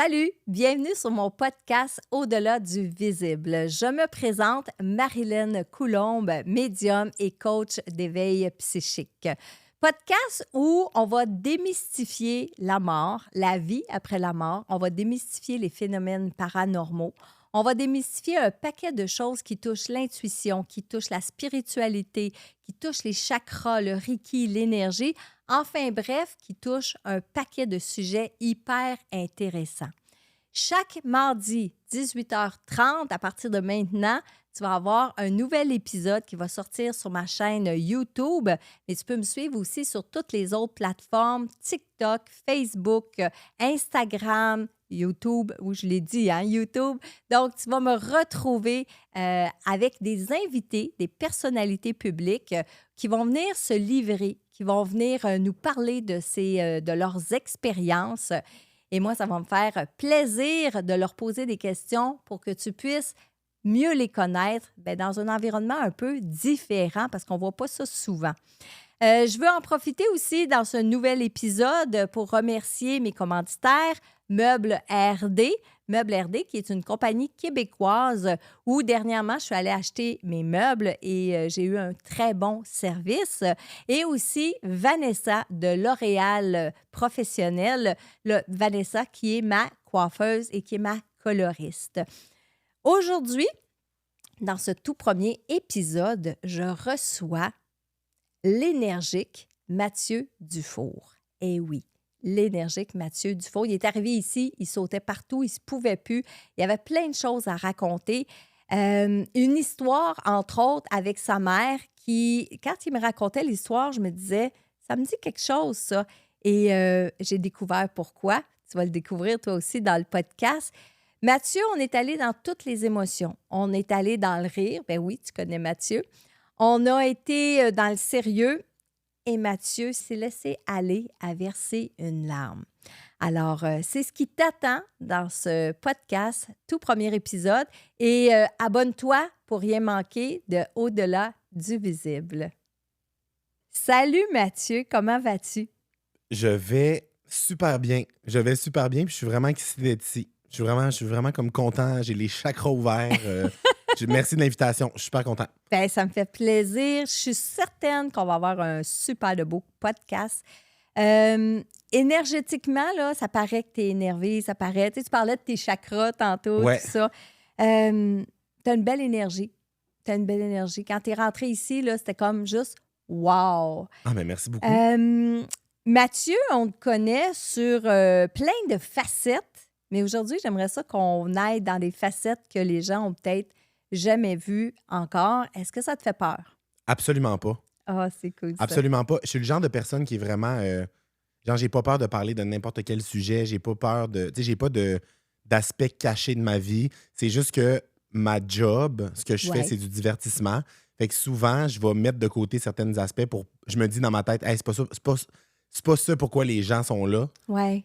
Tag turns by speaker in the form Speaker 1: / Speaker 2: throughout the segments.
Speaker 1: Salut, bienvenue sur mon podcast Au-delà du visible. Je me présente Marilyn Coulombe, médium et coach d'éveil psychique. Podcast où on va démystifier la mort, la vie après la mort. On va démystifier les phénomènes paranormaux. On va démystifier un paquet de choses qui touchent l'intuition, qui touchent la spiritualité, qui touchent les chakras, le reiki, l'énergie. Enfin bref, qui touchent un paquet de sujets hyper intéressants. Chaque mardi, 18h30, à partir de maintenant, tu vas avoir un nouvel épisode qui va sortir sur ma chaîne YouTube. Mais tu peux me suivre aussi sur toutes les autres plateformes, TikTok, Facebook, Instagram, YouTube, où je l'ai dit, hein, YouTube. Donc, tu vas me retrouver avec des invités, des personnalités publiques qui vont venir se livrer, qui vont venir nous parler de leurs expériences. Et moi, ça va me faire plaisir de leur poser des questions pour que tu puisses mieux les connaître dans un environnement un peu différent parce qu'on ne voit pas ça souvent. Je veux en profiter aussi dans ce nouvel épisode pour remercier mes commanditaires, Meubles RD. Meubles RD, qui est une compagnie québécoise où dernièrement, je suis allée acheter mes meubles et j'ai eu un très bon service. Et aussi Vanessa de L'Oréal Professionnel, Vanessa qui est ma coiffeuse et qui est ma coloriste. Aujourd'hui, dans ce tout premier épisode, je reçois l'énergique Mathieu Dufour. Eh oui, l'énergique Mathieu Dufour. Il est arrivé ici, il sautait partout, il ne se pouvait plus. Il y avait plein de choses à raconter. Une histoire, entre autres, avec sa mère qui, quand il me racontait l'histoire, je me disais, ça me dit quelque chose, ça. Et j'ai découvert pourquoi. Tu vas le découvrir toi aussi dans le podcast. Mathieu, on est allé dans toutes les émotions. On est allé dans le rire. Ben oui, tu connais Mathieu. On a été dans le sérieux et Mathieu s'est laissé aller à verser une larme. Alors, c'est ce qui t'attend dans ce podcast, tout premier épisode. Et abonne-toi pour rien manquer de Au-delà du visible. Salut Mathieu, comment vas-tu?
Speaker 2: Je vais super bien. Puis je suis vraiment excité d'être ici. Je suis vraiment comme content. J'ai les chakras ouverts. Merci de l'invitation. Je suis super content.
Speaker 1: Bien, ça me fait plaisir. Je suis certaine qu'on va avoir un super de beau podcast. Énergétiquement, là, ça paraît que tu es énervé, ça paraît. Tu parlais de tes chakras tantôt,
Speaker 2: Ouais.
Speaker 1: tout ça. Tu as une belle énergie. Tu as une belle énergie. Quand tu es rentré ici, là, c'était comme juste wow.
Speaker 2: Ah, mais merci beaucoup.
Speaker 1: Mathieu, on te connaît sur plein de facettes, mais aujourd'hui, j'aimerais ça qu'on aille dans des facettes que les gens ont peut-être jamais vues encore. Est-ce que ça te fait peur?
Speaker 2: Absolument pas.
Speaker 1: Ah, c'est cool ça.
Speaker 2: Absolument pas. Je suis le genre de personne qui est vraiment... genre, j'ai pas peur de parler de n'importe quel sujet. J'ai pas peur de... Tu sais, j'ai pas d'aspect caché de ma vie. C'est juste que ma job, ce que je fais, c'est du divertissement. Fait que souvent, je vais mettre de côté certains aspects pour... Je me dis dans ma tête, hey, c'est pas ça... C'est pas ça pourquoi les gens sont là,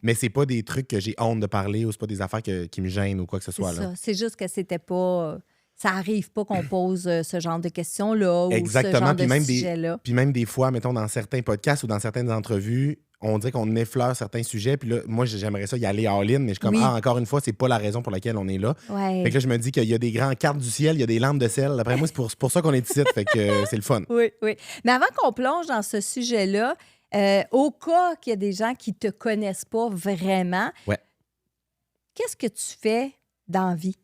Speaker 2: mais c'est pas des trucs que j'ai honte de parler ou c'est pas des affaires qui me gênent ou quoi que ce soit.
Speaker 1: C'est
Speaker 2: là.
Speaker 1: ça. C'est juste que c'était pas... Ça arrive pas qu'on pose ce genre de questions-là
Speaker 2: Exactement.
Speaker 1: ou ce genre de sujet-là.
Speaker 2: Puis même des fois, mettons, dans certains podcasts ou dans certaines entrevues, on dirait qu'on effleure certains sujets. Puis là, moi, j'aimerais ça y aller all-in, mais je suis comme, encore une fois, c'est pas la raison pour laquelle on est là. Fait que là, je me dis qu'il y a des grands cartes du ciel, il y a des lampes de sel. D'après moi, c'est pour ça qu'on est ici. Fait que c'est le fun.
Speaker 1: Oui. Mais avant qu'on plonge dans ce sujet-là, au cas qu'il y a des gens qui ne te connaissent pas vraiment, qu'est-ce que tu fais dans la vie?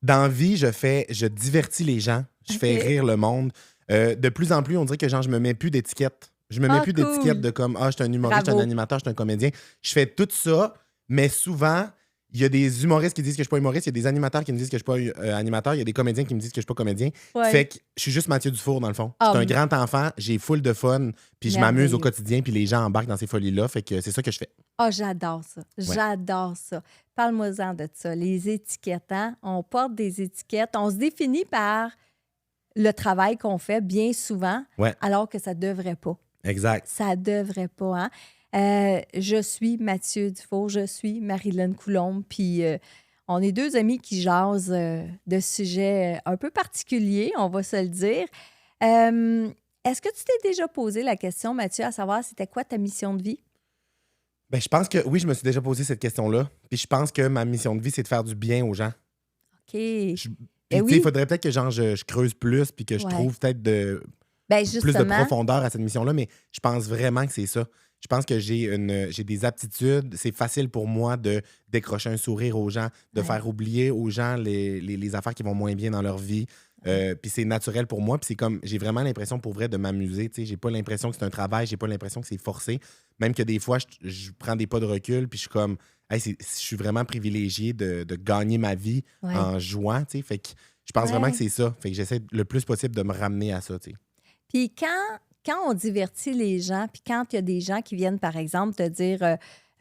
Speaker 2: Dans la vie, je divertis les gens, je fais rire le monde. De plus en plus, on dirait que genre, je me mets plus d'étiquette. Je me mets plus d'étiquette de comme, je suis un humoriste, je suis un animateur, je suis un comédien. Je fais tout ça, mais souvent, il y a des humoristes qui disent que je suis pas humoriste, il y a des animateurs qui me disent que je suis pas animateur, il y a des comédiens qui me disent que je suis pas comédien. Fait que je suis juste Mathieu Dufour, dans le fond. Je suis un grand enfant, j'ai full de fun, puis je m'amuse au quotidien, puis les gens embarquent dans ces folies-là. Fait que c'est ça que je fais.
Speaker 1: Ah, j'adore ça. J'adore ça. Parle-moi-en de ça. Les étiquettes, hein? On porte des étiquettes. On se définit par le travail qu'on fait bien souvent, alors que ça devrait pas.
Speaker 2: Exact.
Speaker 1: Ça devrait pas, hein? Je suis Mathieu Dufault, je suis Marilyn Coulombe, puis on est deux amis qui jasent de sujets un peu particuliers, on va se le dire. Est-ce que tu t'es déjà posé la question, Mathieu, à savoir c'était quoi ta mission de vie?
Speaker 2: Ben, je pense que oui, je me suis déjà posé cette question-là. Puis je pense que ma mission de vie, c'est de faire du bien aux gens.
Speaker 1: OK.
Speaker 2: Je-
Speaker 1: Ben
Speaker 2: Puis, tu sais, il
Speaker 1: oui,
Speaker 2: faudrait peut-être que genre, je creuse plus, puis que je
Speaker 1: ouais.
Speaker 2: trouve peut-être
Speaker 1: Ben
Speaker 2: plus de
Speaker 1: justement,
Speaker 2: profondeur à cette mission-là, mais je pense vraiment que c'est ça. Je pense que j'ai des aptitudes. C'est facile pour moi de décrocher un sourire aux gens, de
Speaker 1: ouais,
Speaker 2: faire oublier aux gens les affaires qui vont moins bien dans leur vie.
Speaker 1: ouais,
Speaker 2: Puis c'est naturel pour moi. Puis c'est comme, j'ai vraiment l'impression pour vrai de m'amuser. Tu sais, j'ai pas l'impression que c'est un travail, j'ai pas l'impression que c'est forcé. Même que des fois, je prends des pas de recul, puis je suis comme, hey, je suis vraiment privilégié de gagner ma vie
Speaker 1: ouais,
Speaker 2: en jouant. Tu sais. Fait que je pense vraiment que
Speaker 1: ouais.
Speaker 2: c'est ça. Fait que j'essaie le plus possible de me ramener à ça. Tu sais.
Speaker 1: Puis quand on divertit les gens, puis quand il y a des gens qui viennent, par exemple, te dire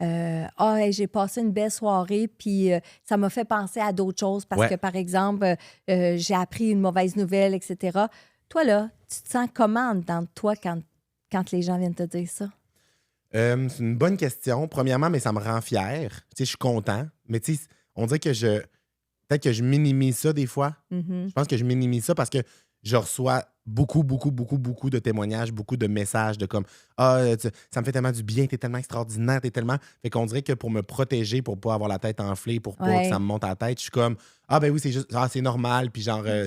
Speaker 1: Ah, hey, j'ai passé une belle soirée, puis ça m'a fait penser à d'autres choses parce
Speaker 2: Ouais.
Speaker 1: que, par exemple, j'ai appris une mauvaise nouvelle, etc. Toi, là, tu te sens comment en dedans de toi quand les gens viennent te dire ça?
Speaker 2: C'est une bonne question. Premièrement, mais ça me rend fier. Tu sais, je suis content. Mais tu sais, on dirait que peut-être que je minimise ça des fois.
Speaker 1: Mhm.
Speaker 2: Je pense que je minimise ça parce que je reçois beaucoup, beaucoup, beaucoup, beaucoup de témoignages, beaucoup de messages de comme Ah, ça me fait tellement du bien, t'es tellement extraordinaire, t'es tellement. Fait qu'on dirait que pour me protéger, pour pas avoir la tête enflée, pour pas que ça
Speaker 1: Ouais.
Speaker 2: me monte à la tête, je suis comme Ah, ben oui, c'est juste, c'est normal. Puis genre,
Speaker 1: Ouais.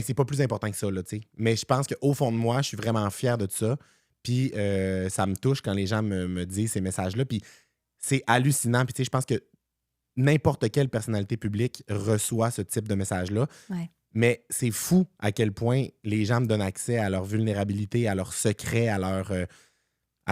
Speaker 2: c'est pas plus important que ça, là, tu sais. Mais je pense qu'au fond de moi, je suis vraiment fier de ça. Puis ça me touche quand les gens me disent ces messages-là. Puis c'est hallucinant. Puis tu sais, je pense que n'importe quelle personnalité publique reçoit ce type de message-là.
Speaker 1: Ouais.
Speaker 2: Mais c'est fou à quel point les gens me donnent accès à leur vulnérabilité, à leurs secrets, à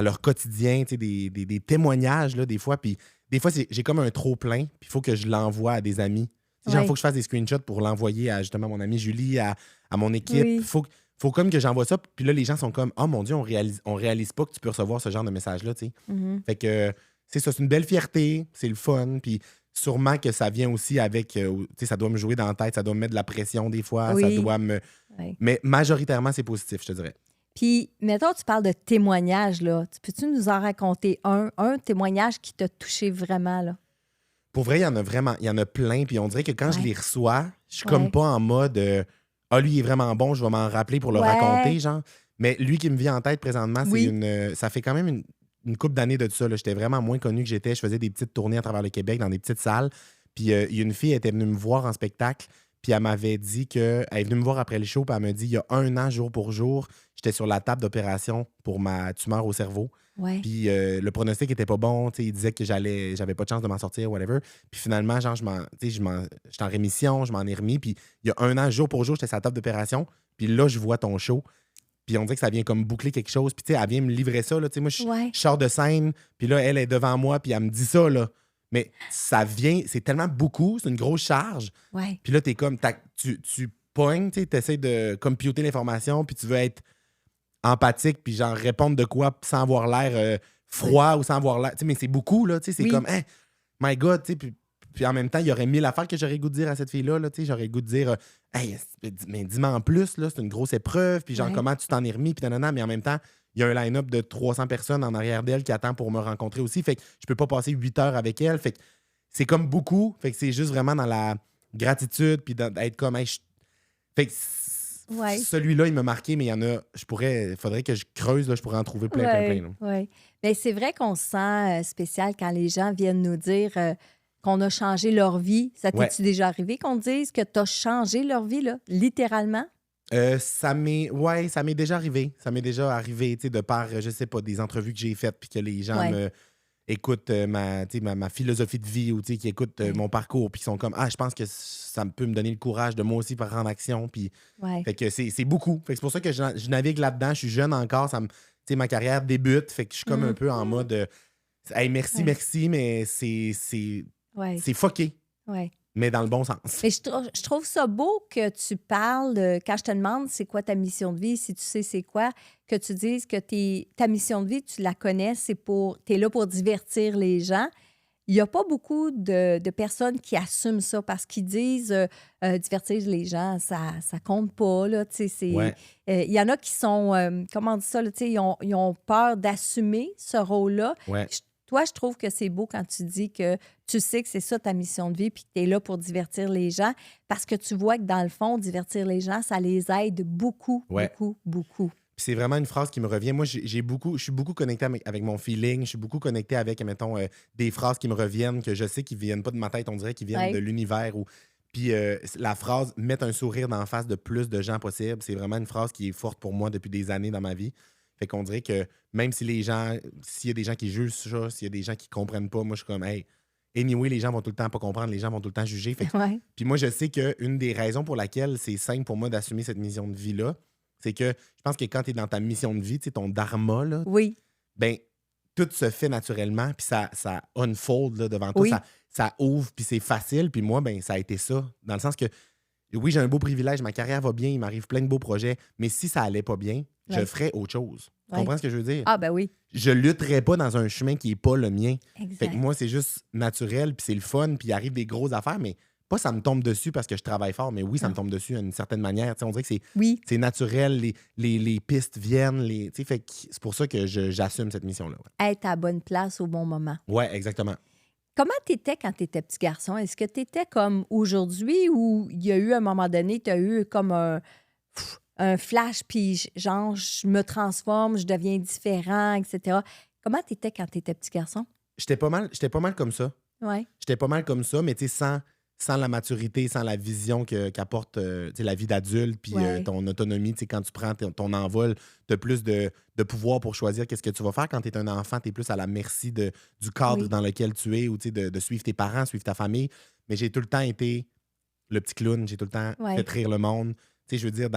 Speaker 2: leur quotidien, tu sais, des témoignages, là, des fois. Puis des fois, j'ai comme un trop-plein, puis il faut que je l'envoie à des amis. Tu sais, genre, il faut
Speaker 1: Ouais.
Speaker 2: que je fasse des screenshots pour l'envoyer à justement mon amie Julie, à mon équipe.
Speaker 1: Oui.
Speaker 2: Faut comme que j'envoie ça. Puis là, les gens sont comme, oh mon Dieu, on réalise pas que tu peux recevoir ce genre de message-là, tu sais.
Speaker 1: Mhm.
Speaker 2: Fait que c'est ça, c'est une belle fierté, c'est le fun. Puis sûrement que ça vient aussi avec, tu sais, ça doit me jouer dans la tête, ça doit me mettre de la pression des fois, ça
Speaker 1: Oui.
Speaker 2: doit me.
Speaker 1: Ouais.
Speaker 2: Mais majoritairement, c'est positif, je te dirais.
Speaker 1: Puis, mettons, tu parles de témoignages, là. Peux-tu nous en raconter un témoignage qui t'a touché vraiment, là?
Speaker 2: Pour vrai, il y en a vraiment, il y en a plein. Puis on dirait que quand je
Speaker 1: Ouais.
Speaker 2: les reçois, je suis
Speaker 1: Ouais.
Speaker 2: comme pas en mode ah, lui, il est vraiment bon, je vais m'en rappeler pour le
Speaker 1: Ouais.
Speaker 2: raconter, genre. Mais lui qui me vient en tête présentement, c'est
Speaker 1: Oui.
Speaker 2: ça fait quand même une couple d'années de ça. Là. J'étais vraiment moins connu que j'étais. Je faisais des petites tournées à travers le Québec dans des petites salles. Puis il y a une fille, elle était venue me voir en spectacle. Puis elle m'avait dit que. Elle est venue me voir après le show. Puis elle m'a dit il y a 1 an, jour pour jour, j'étais sur la table d'opération pour ma tumeur au cerveau.
Speaker 1: Ouais.
Speaker 2: Puis le pronostic était pas bon. Il disait que j'avais pas de chance de m'en sortir, whatever. Puis finalement, genre, j'étais en rémission, je m'en ai remis. Puis il y a 1 an, jour pour jour, j'étais sur la table d'opération. Puis là, je vois ton show. Puis on dirait que ça vient comme boucler quelque chose. Puis tu sais, elle vient me livrer ça. Là. Tu sais, moi,
Speaker 1: Ouais.
Speaker 2: je sors de scène. Puis là, elle est devant moi. Puis elle me dit ça. Là. Mais ça vient, c'est tellement beaucoup. C'est une grosse charge.
Speaker 1: Ouais.
Speaker 2: Puis là, t'es comme, tu pognes, tu essaies de computer l'information. Puis tu veux être empathique, puis genre répondre de quoi sans avoir l'air froid ou sans avoir l'air. Tu sais, mais c'est beaucoup, là. Tu sais, c'est
Speaker 1: Oui.
Speaker 2: comme, hey, my God, tu sais. Puis en même temps, il y aurait 1000 affaires que j'aurais goût de dire à cette fille-là. Là, tu sais, j'aurais goût de dire, hey, mais dis-moi en plus, là, c'est une grosse épreuve. Puis genre,
Speaker 1: Ouais.
Speaker 2: comment tu t'en es remis, puis nanana. Mais en même temps, il y a un line-up de 300 personnes en arrière d'elle qui attend pour me rencontrer aussi. Fait que je peux pas passer 8 heures avec elle. Fait que c'est comme beaucoup. Fait que c'est juste vraiment dans la gratitude, puis d'être comme, hey, fait que
Speaker 1: Ouais.
Speaker 2: celui-là, il m'a marqué, mais il y en a. Il faudrait que je creuse, là, je pourrais en trouver plein, plein, plein. Là.
Speaker 1: Oui. Bien, c'est vrai qu'on se sent spécial quand les gens viennent nous dire qu'on a changé leur vie. Ça
Speaker 2: Ouais.
Speaker 1: t'est-tu déjà arrivé qu'on te dise que tu as changé leur vie, là, littéralement?
Speaker 2: Ça m'est déjà arrivé. Ça m'est déjà arrivé, tu sais, de par, je sais pas, des entrevues que j'ai faites, puis que les gens
Speaker 1: Ouais.
Speaker 2: écoutent ma philosophie de vie ou qui écoutent
Speaker 1: Ouais.
Speaker 2: mon parcours, puis qui sont comme, je pense que ça peut me donner le courage de moi aussi par en action. Puis,
Speaker 1: Ouais.
Speaker 2: fait que c'est beaucoup. Fait que c'est pour ça que je navigue là-dedans. Je suis jeune encore. Ma carrière débute. Fait que je suis comme un peu en mode, hey, merci,
Speaker 1: Ouais.
Speaker 2: merci, mais c'est
Speaker 1: Ouais.
Speaker 2: fucké,
Speaker 1: Ouais.
Speaker 2: mais dans le bon sens.
Speaker 1: Mais je trouve ça beau que tu parles, quand je te demande c'est quoi ta mission de vie, si tu sais c'est quoi, que tu dises que ta mission de vie, tu la connais, tu es là pour divertir les gens. Il n'y a pas beaucoup de personnes qui assument ça parce qu'ils disent divertir les gens, ça compte pas. Là,
Speaker 2: Ouais.
Speaker 1: il y en a qui sont, comment on dit ça, là, ils ont peur d'assumer ce rôle-là.
Speaker 2: Ouais.
Speaker 1: Toi, je trouve que c'est beau quand tu dis que tu sais que c'est ça ta mission de vie puis que tu es là pour divertir les gens parce que tu vois que dans le fond, divertir les gens, ça les aide beaucoup,
Speaker 2: Ouais.
Speaker 1: beaucoup, beaucoup.
Speaker 2: Puis c'est vraiment une phrase qui me revient. Moi, je suis beaucoup connecté avec mon feeling. Je suis beaucoup connecté avec, mettons, des phrases qui me reviennent, que je sais qu'ils viennent pas de ma tête, on dirait qu'ils viennent de l'univers. Puis la phrase «mettre un sourire d'en face de plus de gens possible», c'est vraiment une phrase qui est forte pour moi depuis des années dans ma vie. Fait qu'on dirait que même si s'il y a des gens qui jugent ça, s'il y a des gens qui comprennent pas, moi, je suis comme «Hey, anyway, les gens vont tout le temps pas comprendre, les gens vont tout le temps juger». Puis moi, je sais qu'une des raisons pour laquelle c'est simple pour moi d'assumer cette mission de vie-là, c'est que je pense que quand tu es dans ta mission de vie, tu sais, ton dharma, là, ben, tout se fait naturellement, puis ça unfold là, devant toi, ça ouvre, puis c'est facile. Puis moi, ben, ça a été ça. Dans le sens que, oui, j'ai un beau privilège, ma carrière va bien, il m'arrive plein de beaux projets, mais si ça allait pas bien, je ferais autre chose. Tu comprends ce que je veux dire?
Speaker 1: Ah, ben oui.
Speaker 2: Je lutterais pas dans un chemin qui est pas le mien.
Speaker 1: Exact.
Speaker 2: Fait que moi, c'est juste naturel, puis c'est le fun, puis il arrive des grosses affaires, mais pas ça me tombe dessus parce que je travaille fort, mais oui, ça me tombe dessus d'une certaine manière. T'sais, on dirait que c'est naturel, les pistes viennent. Fait que c'est pour ça que j'assume cette mission-là. Ouais.
Speaker 1: Être à la bonne place au bon moment.
Speaker 2: Oui, exactement.
Speaker 1: Comment tu étais quand tu étais petit garçon? Est-ce que tu étais comme aujourd'hui ou il y a eu un moment donné, tu as eu comme un flash, puis genre, je me transforme, je deviens différent, etc. Comment tu étais quand tu étais petit garçon?
Speaker 2: J'étais pas mal comme ça.
Speaker 1: Ouais.
Speaker 2: J'étais pas mal comme ça, mais tu sais, sans la maturité, sans la vision qu'apporte la vie d'adulte, puis ton autonomie, quand tu prends ton envol, tu as plus de pouvoir pour choisir qu'est-ce que tu vas faire. Quand tu es un enfant, tu es plus à la merci du cadre dans lequel tu es ou de suivre tes parents, suivre ta famille. Mais j'ai tout le temps été le petit clown, j'ai tout le temps fait rire le monde. Tu sais, je veux dire,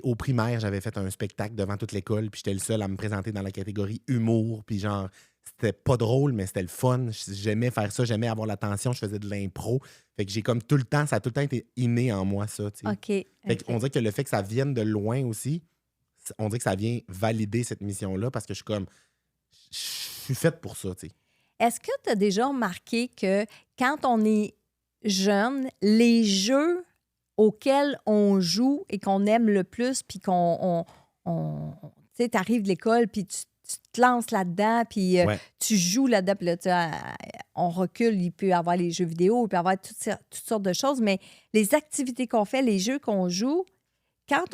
Speaker 2: au primaire, j'avais fait un spectacle devant toute l'école, puis j'étais le seul à me présenter dans la catégorie humour, puis genre, c'était pas drôle, mais c'était le fun. J'aimais faire ça, j'aimais avoir l'attention, je faisais de l'impro. Fait que j'ai comme tout le temps, ça a tout le temps été inné en moi, ça, tu sais.
Speaker 1: OK.
Speaker 2: On dirait que le fait que ça vienne de loin aussi, on dirait que ça vient valider cette mission-là parce que je suis faite pour ça, tu sais.
Speaker 1: Est-ce que tu as déjà remarqué que quand on est jeune, les jeux auxquels on joue et qu'on aime le plus, puis tu sais, t'arrives de l'école, puis tu te lances là-dedans, puis tu joues là-dedans, puis là, on recule, il peut y avoir les jeux vidéo, il peut y avoir toutes sortes de choses, mais les activités qu'on fait, les jeux qu'on joue, quand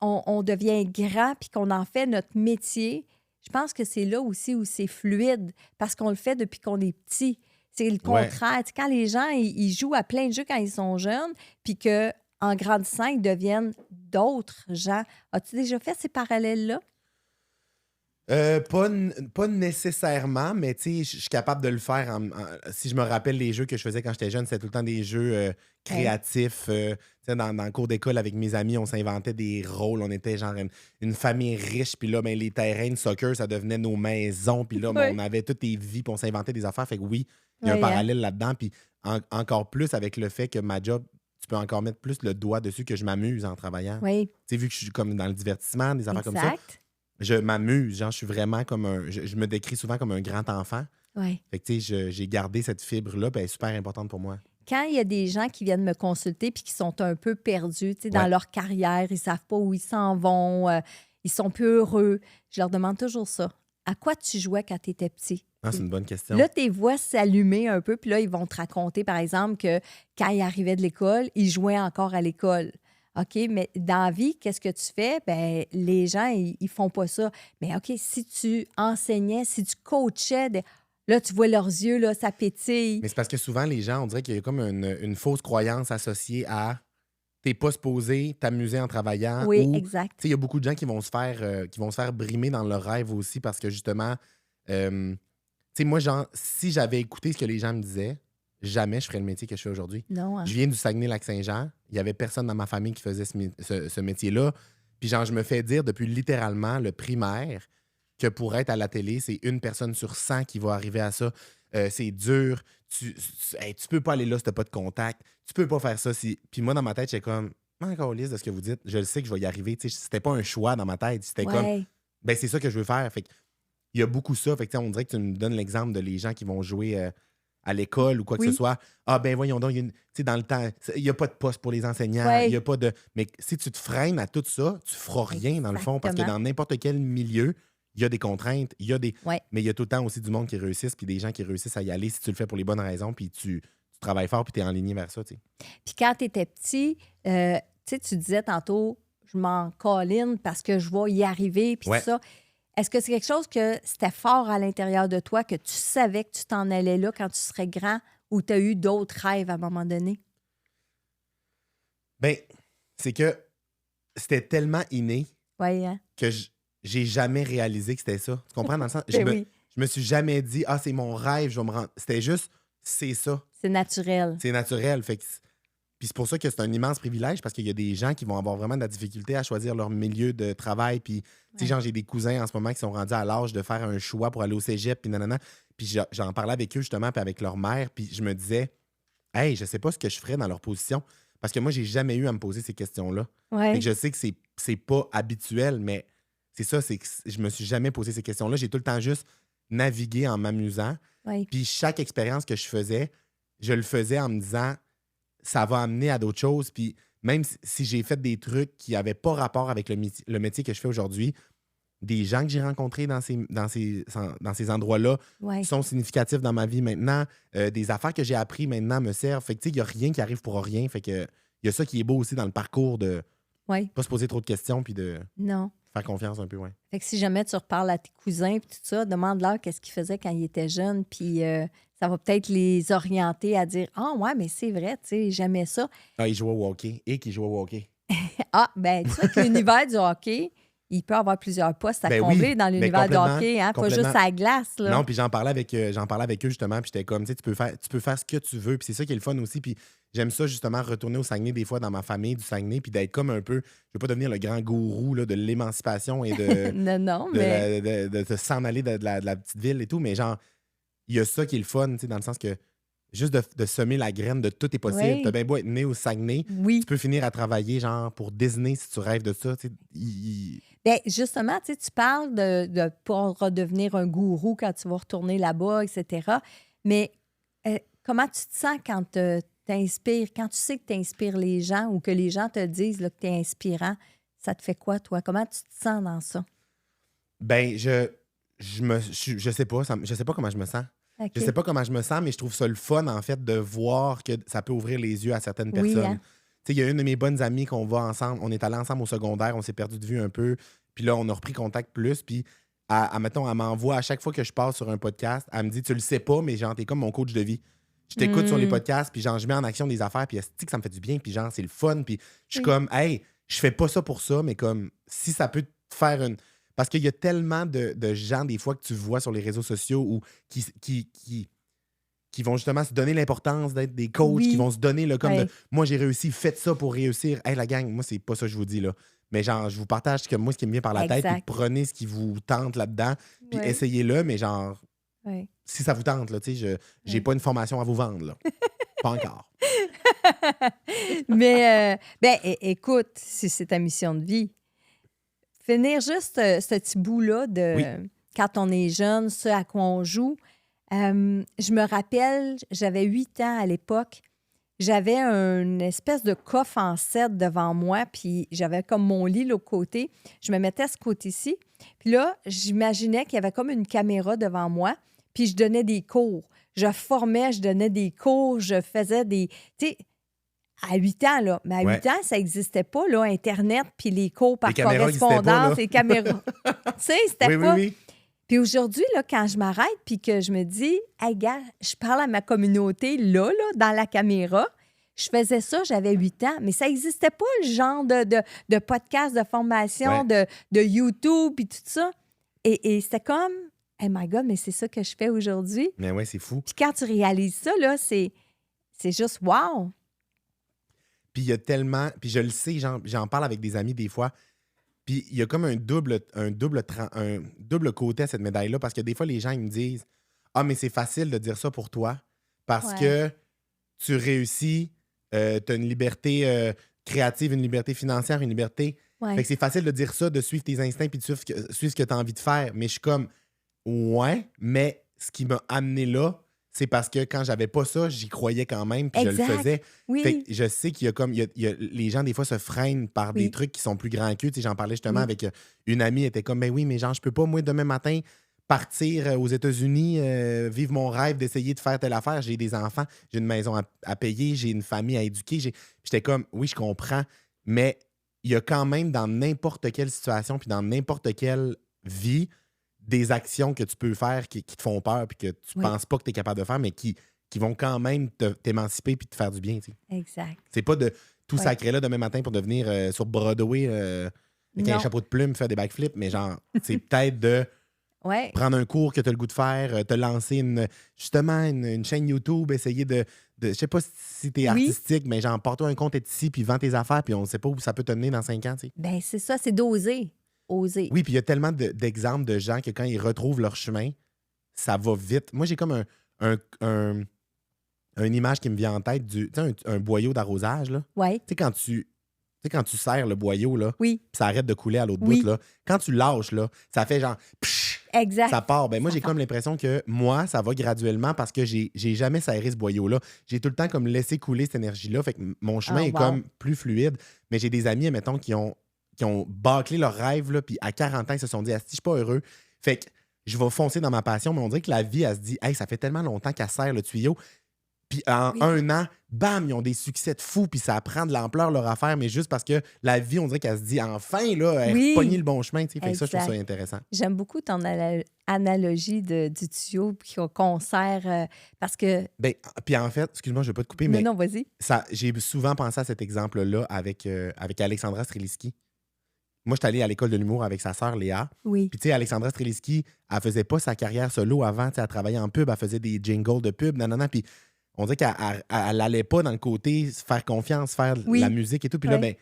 Speaker 1: on devient grand, puis qu'on en fait notre métier, je pense que c'est là aussi où c'est fluide, parce qu'on le fait depuis qu'on est petit. C'est le contraire. Tu sais, quand les gens ils jouent à plein de jeux quand ils sont jeunes, puis qu'en grandissant, ils deviennent d'autres gens. As-tu déjà fait ces parallèles-là?
Speaker 2: Pas nécessairement, mais tu sais, je suis capable de le faire. Si je me rappelle les jeux que je faisais quand j'étais jeune, c'était tout le temps des jeux créatifs. Tu sais, dans le cours d'école avec mes amis, on s'inventait des rôles. On était genre une famille riche, puis là, ben, les terrains de soccer, ça devenait nos maisons. Puis là, ben, on avait toutes les vies, puis on s'inventait des affaires. Fait que oui, il y a un parallèle là-dedans. Puis encore plus avec le fait que ma job, tu peux encore mettre plus le doigt dessus que je m'amuse en travaillant.
Speaker 1: Oui.
Speaker 2: Tu sais, vu que je suis comme dans le divertissement, des affaires comme ça. Je m'amuse, genre, je suis vraiment comme je me décris souvent comme un grand enfant.
Speaker 1: Oui.
Speaker 2: Fait que, tu sais, j'ai gardé cette fibre-là, puis elle est super importante pour moi.
Speaker 1: Quand il y a des gens qui viennent me consulter puis qui sont un peu perdus, tu sais, dans leur carrière, ils savent pas où ils s'en vont, ils sont peu heureux, je leur demande toujours ça. À quoi tu jouais quand tu étais petit?
Speaker 2: Ah, c'est une bonne question.
Speaker 1: Là, tes voix s'allumer un peu, puis là, ils vont te raconter, par exemple, que quand ils arrivaient de l'école, ils jouaient encore à l'école. OK, mais dans la vie, qu'est-ce que tu fais? Bien, les gens, ils font pas ça. Mais OK, si tu enseignais, si tu coachais, là, tu vois leurs yeux, là, ça pétille.
Speaker 2: Mais c'est parce que souvent, les gens, on dirait qu'il y a comme une fausse croyance associée à t'es pas supposé t'amuser en travaillant.
Speaker 1: Oui, exact.
Speaker 2: Il y a beaucoup de gens qui vont se faire brimer dans leur rêve aussi parce que justement, tu sais, moi, genre, si j'avais écouté ce que les gens me disaient, jamais je ferais le métier que je fais aujourd'hui.
Speaker 1: Non. Hein?
Speaker 2: Je viens du Saguenay-Lac-Saint-Jean. Il n'y avait personne dans ma famille qui faisait ce métier-là. Puis genre, je me fais dire depuis littéralement le primaire que pour être à la télé, c'est une personne sur 100 qui va arriver à ça. C'est dur. Tu peux pas aller là si t'as pas de contact. Tu peux pas faire ça. Puis moi, dans ma tête, j'étais comme, encore liste de ce que vous dites. Je le sais que je vais y arriver. Tu sais, c'était pas un choix dans ma tête. C'était comme, ben c'est ça que je veux faire. Fait que, il y a beaucoup ça. Fait que, on dirait que tu me donnes l'exemple de les gens qui vont jouer à l'école ou quoi que ce soit. Ah, ben voyons donc, dans le temps, il n'y a pas de poste pour les enseignants. Il y a pas de. Mais si tu te freines à tout ça, tu feras rien dans le fond. Parce que dans n'importe quel milieu, il y a des contraintes, il y a des. Mais il y a tout le temps aussi du monde qui réussissent, puis des gens qui réussissent à y aller si tu le fais pour les bonnes raisons, puis tu travailles fort, puis tu es enligné vers ça. T'sais.
Speaker 1: Puis quand tu étais petit, tu disais tantôt, je m'en colline parce que je vais y arriver, puis
Speaker 2: Ouais.
Speaker 1: tout ça. Est-ce que c'est quelque chose que c'était fort à l'intérieur de toi, que tu savais que tu t'en allais là quand tu serais grand, ou tu as eu d'autres rêves à un moment donné?
Speaker 2: Ben, c'est que c'était tellement inné
Speaker 1: Oui, hein?
Speaker 2: que j'ai jamais réalisé que c'était ça. Tu comprends? Dans le sens, je
Speaker 1: Ben oui,
Speaker 2: me suis jamais dit, ah, c'est mon rêve, je vais me rendre. C'était juste, c'est ça.
Speaker 1: c'est naturel.
Speaker 2: C'est naturel. Fait que puis c'est pour ça que c'est un immense privilège parce qu'il y a des gens qui vont avoir vraiment de la difficulté à choisir leur milieu de travail. Puis, tu sais,
Speaker 1: Ouais.
Speaker 2: genre, j'ai des cousins en ce moment qui sont rendus à l'âge de faire un choix pour aller au cégep, puis nanana. Puis j'en parlais avec eux justement, puis avec leur mère, puis je me disais, hey, je sais pas ce que je ferais dans leur position. Parce que moi, j'ai jamais eu à me poser ces questions-là. Fait
Speaker 1: Ouais.
Speaker 2: que je sais que c'est pas habituel, mais c'est ça, c'est que je me suis jamais posé ces questions-là. J'ai tout le temps juste navigué en m'amusant.
Speaker 1: Ouais.
Speaker 2: Puis chaque expérience que je faisais, je le faisais en me disant, ça va amener à d'autres choses. Puis même si j'ai fait des trucs qui n'avaient pas rapport avec le métier que je fais aujourd'hui, des gens que j'ai rencontrés dans ces endroits-là
Speaker 1: Ouais.
Speaker 2: sont significatifs dans ma vie maintenant. Des affaires que j'ai appris maintenant me servent. Fait que, tu sais, il n'y a rien qui arrive pour rien. Fait que, il y a ça qui est beau aussi dans le parcours de
Speaker 1: Ouais.
Speaker 2: pas se poser trop de questions puis de
Speaker 1: Non.
Speaker 2: faire confiance un peu, ouais.
Speaker 1: Fait que si jamais tu reparles à tes cousins et tout ça, demande-leur qu'est-ce qu'ils faisaient quand ils étaient jeunes, puis ça va peut-être les orienter à dire « Ah, ouais, mais c'est vrai, tu sais, j'aimais ça.
Speaker 2: Ah, il joue au hockey. Et qui joue au hockey. »
Speaker 1: Ah, ben tu sais que l'univers du hockey, il peut avoir plusieurs postes à
Speaker 2: Ben
Speaker 1: combler
Speaker 2: oui,
Speaker 1: dans
Speaker 2: ben
Speaker 1: l'univers du
Speaker 2: complètement,
Speaker 1: hockey, hein, pas
Speaker 2: complètement.
Speaker 1: juste à la glace, là.
Speaker 2: Non, puis j'en parlais avec eux justement, puis j'étais comme, tu sais, tu peux faire ce que tu veux, puis c'est ça qui est le fun aussi, puis j'aime ça justement retourner au Saguenay des fois dans ma famille du Saguenay, puis d'être comme un peu, je veux pas devenir le grand gourou là, de l'émancipation et de,
Speaker 1: Non, mais...
Speaker 2: de s'en aller de la petite ville et tout, mais genre, il y a ça qui est le fun, tu sais, dans le sens que juste de semer la graine de tout est possible.
Speaker 1: Oui.
Speaker 2: T'as bien beau être né au Saguenay,
Speaker 1: Oui.
Speaker 2: tu peux finir à travailler genre pour Disney si tu rêves de ça, tu sais.
Speaker 1: Bien, justement, tu sais, tu parles de pas redevenir un gourou quand tu vas retourner là-bas, etc. Mais comment tu te sens quand t'inspires, quand tu sais que tu inspires les gens ou que les gens te disent là, que tu es inspirant, ça te fait quoi, toi? Comment tu te sens dans ça?
Speaker 2: Ben, je sais pas, je sais pas comment je me sens.
Speaker 1: OK.
Speaker 2: Je sais pas comment je me sens, mais je trouve ça le fun, en fait, de voir que ça peut ouvrir les yeux à certaines
Speaker 1: Oui,
Speaker 2: personnes.
Speaker 1: hein?
Speaker 2: Tu sais, il y a une de mes bonnes amies qu'on va ensemble, on est allés ensemble au secondaire, on s'est perdu de vue un peu, puis là, on a repris contact plus, puis, mettons, elle m'envoie à chaque fois que je passe sur un podcast, elle me dit, tu le sais pas, mais genre, t'es comme mon coach de vie. Je t'écoute sur les podcasts, puis genre, je mets en action des affaires, puis esti que ça me fait du bien, puis genre, c'est le fun, puis je suis
Speaker 1: Oui.
Speaker 2: comme, hey, je fais pas ça pour ça, mais comme, si ça peut te faire une... Parce qu'il y a tellement de gens, des fois, que tu vois sur les réseaux sociaux ou qui vont justement se donner l'importance d'être des coachs,
Speaker 1: Oui.
Speaker 2: qui vont se donner le comme
Speaker 1: Ouais.
Speaker 2: de moi j'ai réussi, faites ça pour réussir. Hey la gang, moi c'est pas ça que je vous dis là. Mais genre, je vous partage ce que moi ce qui me vient par la tête, puis
Speaker 1: Exact.
Speaker 2: prenez ce qui vous tente là-dedans, puis
Speaker 1: Ouais.
Speaker 2: essayez-le, mais genre,
Speaker 1: Ouais.
Speaker 2: si ça vous tente, là, tu sais, j'ai
Speaker 1: Ouais.
Speaker 2: pas une formation à vous vendre, là. Pas encore.
Speaker 1: Mais, écoute, si c'est ta mission de vie, finir juste ce petit bout-là de
Speaker 2: Oui.
Speaker 1: quand on est jeune, ce à quoi on joue. Je me rappelle, j'avais 8 ans à l'époque. J'avais une espèce de coffre en cèdre devant moi, puis j'avais comme mon lit de l'autre côté. Je me mettais à ce côté-ci. Puis là, j'imaginais qu'il y avait comme une caméra devant moi, puis je donnais des cours. Je formais, je donnais des cours, je faisais des... Tu sais, à 8 ans, là. Mais à
Speaker 2: Ouais.
Speaker 1: 8 ans, ça n'existait pas, là, Internet, puis les cours par
Speaker 2: Les caméras existaient pas,
Speaker 1: correspondance,
Speaker 2: là.
Speaker 1: les caméras. Tu sais, c'était
Speaker 2: Oui,
Speaker 1: pas...
Speaker 2: oui, oui.
Speaker 1: Puis aujourd'hui, là, quand je m'arrête puis que je me dis, hey, gars, je parle à ma communauté là, dans la caméra, je faisais ça, j'avais 8 ans, mais ça n'existait pas le genre de podcast de formation, de YouTube puis tout ça. Et c'était comme, hey my God, mais c'est ça que je fais aujourd'hui.
Speaker 2: Mais ouais, c'est fou.
Speaker 1: Puis quand tu réalises ça, là, c'est juste wow.
Speaker 2: Puis il y a tellement. Puis je le sais, j'en parle avec des amis des fois. Puis il y a comme un double côté à cette médaille-là, parce que des fois, les gens ils me disent ah, mais c'est facile de dire ça pour toi parce que tu réussis, tu as une liberté créative, une liberté financière, une liberté.
Speaker 1: Ouais.
Speaker 2: Fait que c'est facile de dire ça, de suivre tes instincts puis de suivre ce que tu as envie de faire. Mais je suis comme ouais, mais ce qui m'a amené là, c'est parce que quand j'avais pas ça, j'y croyais quand même, puis je le
Speaker 1: Exact.
Speaker 2: faisais.
Speaker 1: Oui.
Speaker 2: Fait que je sais qu'il y a comme. Les gens, des fois, se freinent par des trucs qui sont plus grands qu'eux. Tu sais, j'en parlais justement avec une amie, elle était comme ben oui, mais genre, je peux pas, moi, demain matin, partir aux États-Unis, vivre mon rêve d'essayer de faire telle affaire. J'ai des enfants, j'ai une maison à payer, j'ai une famille à éduquer. J'étais comme oui, je comprends, mais il y a quand même dans n'importe quelle situation puis dans n'importe quelle vie des actions que tu peux faire qui te font peur puis que tu penses pas que tu es capable de faire, mais qui vont quand même t'émanciper puis te faire du bien. T'sais.
Speaker 1: Exact.
Speaker 2: C'est pas de tout sacré là demain matin pour devenir sur Broadway avec un chapeau de plume, faire des backflips, mais genre, c'est peut-être de prendre un cours que tu as le goût de faire, te lancer une chaîne YouTube, essayer de je sais pas si tu es artistique, mais genre, porte-toi un compte Etsy puis vends tes affaires, puis on sait pas où ça peut te mener dans 5 ans. T'sais.
Speaker 1: Ben c'est ça, c'est d'oser. Oser.
Speaker 2: Oui, puis il y a tellement d'exemples de gens que quand ils retrouvent leur chemin, ça va vite. Moi, j'ai comme une image qui me vient en tête un boyau d'arrosage. Là.
Speaker 1: Oui.
Speaker 2: Tu sais, quand tu serres le boyau, là,
Speaker 1: puis
Speaker 2: ça arrête de couler à l'autre bout, là, quand tu lâches, là, ça fait genre...
Speaker 1: Exact.
Speaker 2: Ça part. Ben moi, j'ai comme l'impression que moi, ça va graduellement parce que j'ai jamais serré ce boyau-là. J'ai tout le temps comme laissé couler cette énergie-là. Fait que mon chemin est comme plus fluide. Mais j'ai des amis, mettons, qui ont bâclé leur rêve, là, puis à 40 ans, ils se sont dit, ah, si je suis pas heureux. Fait que je vais foncer dans ma passion, mais on dirait que la vie, elle se dit, hey, ça fait tellement longtemps qu'elle serre le tuyau. Puis en un an, bam, ils ont des succès de fou, puis ça prend de l'ampleur leur affaire, mais juste parce que la vie, on dirait qu'elle se dit, enfin, là, elle a pogné le bon chemin. Fait que ça, je trouve ça intéressant.
Speaker 1: J'aime beaucoup ton analogie du tuyau qu'on sert parce que...
Speaker 2: Ben, puis en fait, excuse-moi, je vais pas te couper, mais
Speaker 1: non, vas-y.
Speaker 2: J'ai souvent pensé à cet exemple-là avec Alexandra Streliski. Moi, je suis allé à l'école de l'humour avec sa sœur Léa.
Speaker 1: Oui.
Speaker 2: Puis, tu sais, Alexandra Streliski, elle faisait pas sa carrière solo avant. Elle travaillait en pub, elle faisait des jingles de pub, nanana. Puis, on dirait qu'elle allait pas dans le côté faire confiance, faire la musique et tout. Puis là, ben,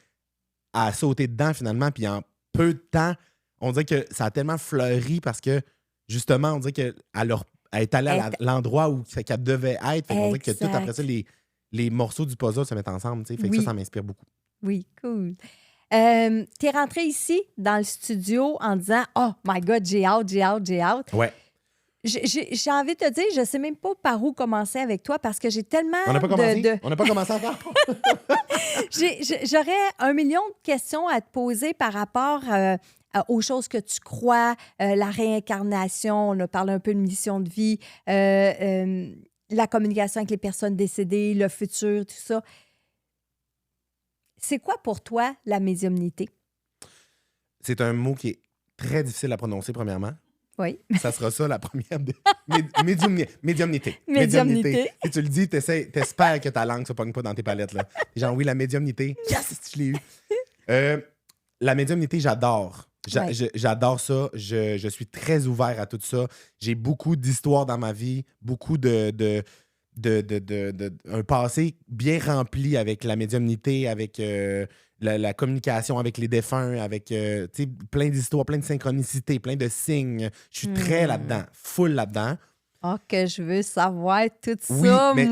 Speaker 2: elle a sauté dedans finalement. Puis, en peu de temps, on dirait que ça a tellement fleuri parce que, justement, on dirait qu'elle est allée à l'endroit où qu'elle devait être. Fait qu'on dirait que tout après ça, les morceaux du puzzle se mettent ensemble. Fait que ça m'inspire beaucoup.
Speaker 1: Oui, cool. T'es rentré ici dans le studio en disant « Oh my God, j'ai hâte. »
Speaker 2: Ouais.
Speaker 1: J'ai envie de te dire, je sais même pas par où commencer avec toi parce que j'ai tellement
Speaker 2: On n'a pas commencé? On n'a pas commencé encore?
Speaker 1: J'aurais 1 million de questions à te poser par rapport aux choses que tu crois, la réincarnation, on a parlé un peu de mission de vie, la communication avec les personnes décédées, le futur, tout ça. C'est quoi pour toi la médiumnité? C'est
Speaker 2: un mot qui est très difficile à prononcer, premièrement.
Speaker 1: Oui.
Speaker 2: Ça sera ça, la première. Médiumnité. Si tu le dis, t'espères que ta langue ne se pogne pas dans tes palettes. Là. Genre, oui, la médiumnité. Yes, je l'ai eu. La médiumnité, j'adore. J'adore ça. Je suis très ouvert à tout ça. J'ai beaucoup d'histoires dans ma vie, beaucoup un passé bien rempli avec la médiumnité, avec la communication avec les défunts, avec plein d'histoires, plein de synchronicités, plein de signes. Je suis très là-dedans, full là-dedans.
Speaker 1: Oh, que je veux savoir tout
Speaker 2: oui,
Speaker 1: ça,
Speaker 2: mais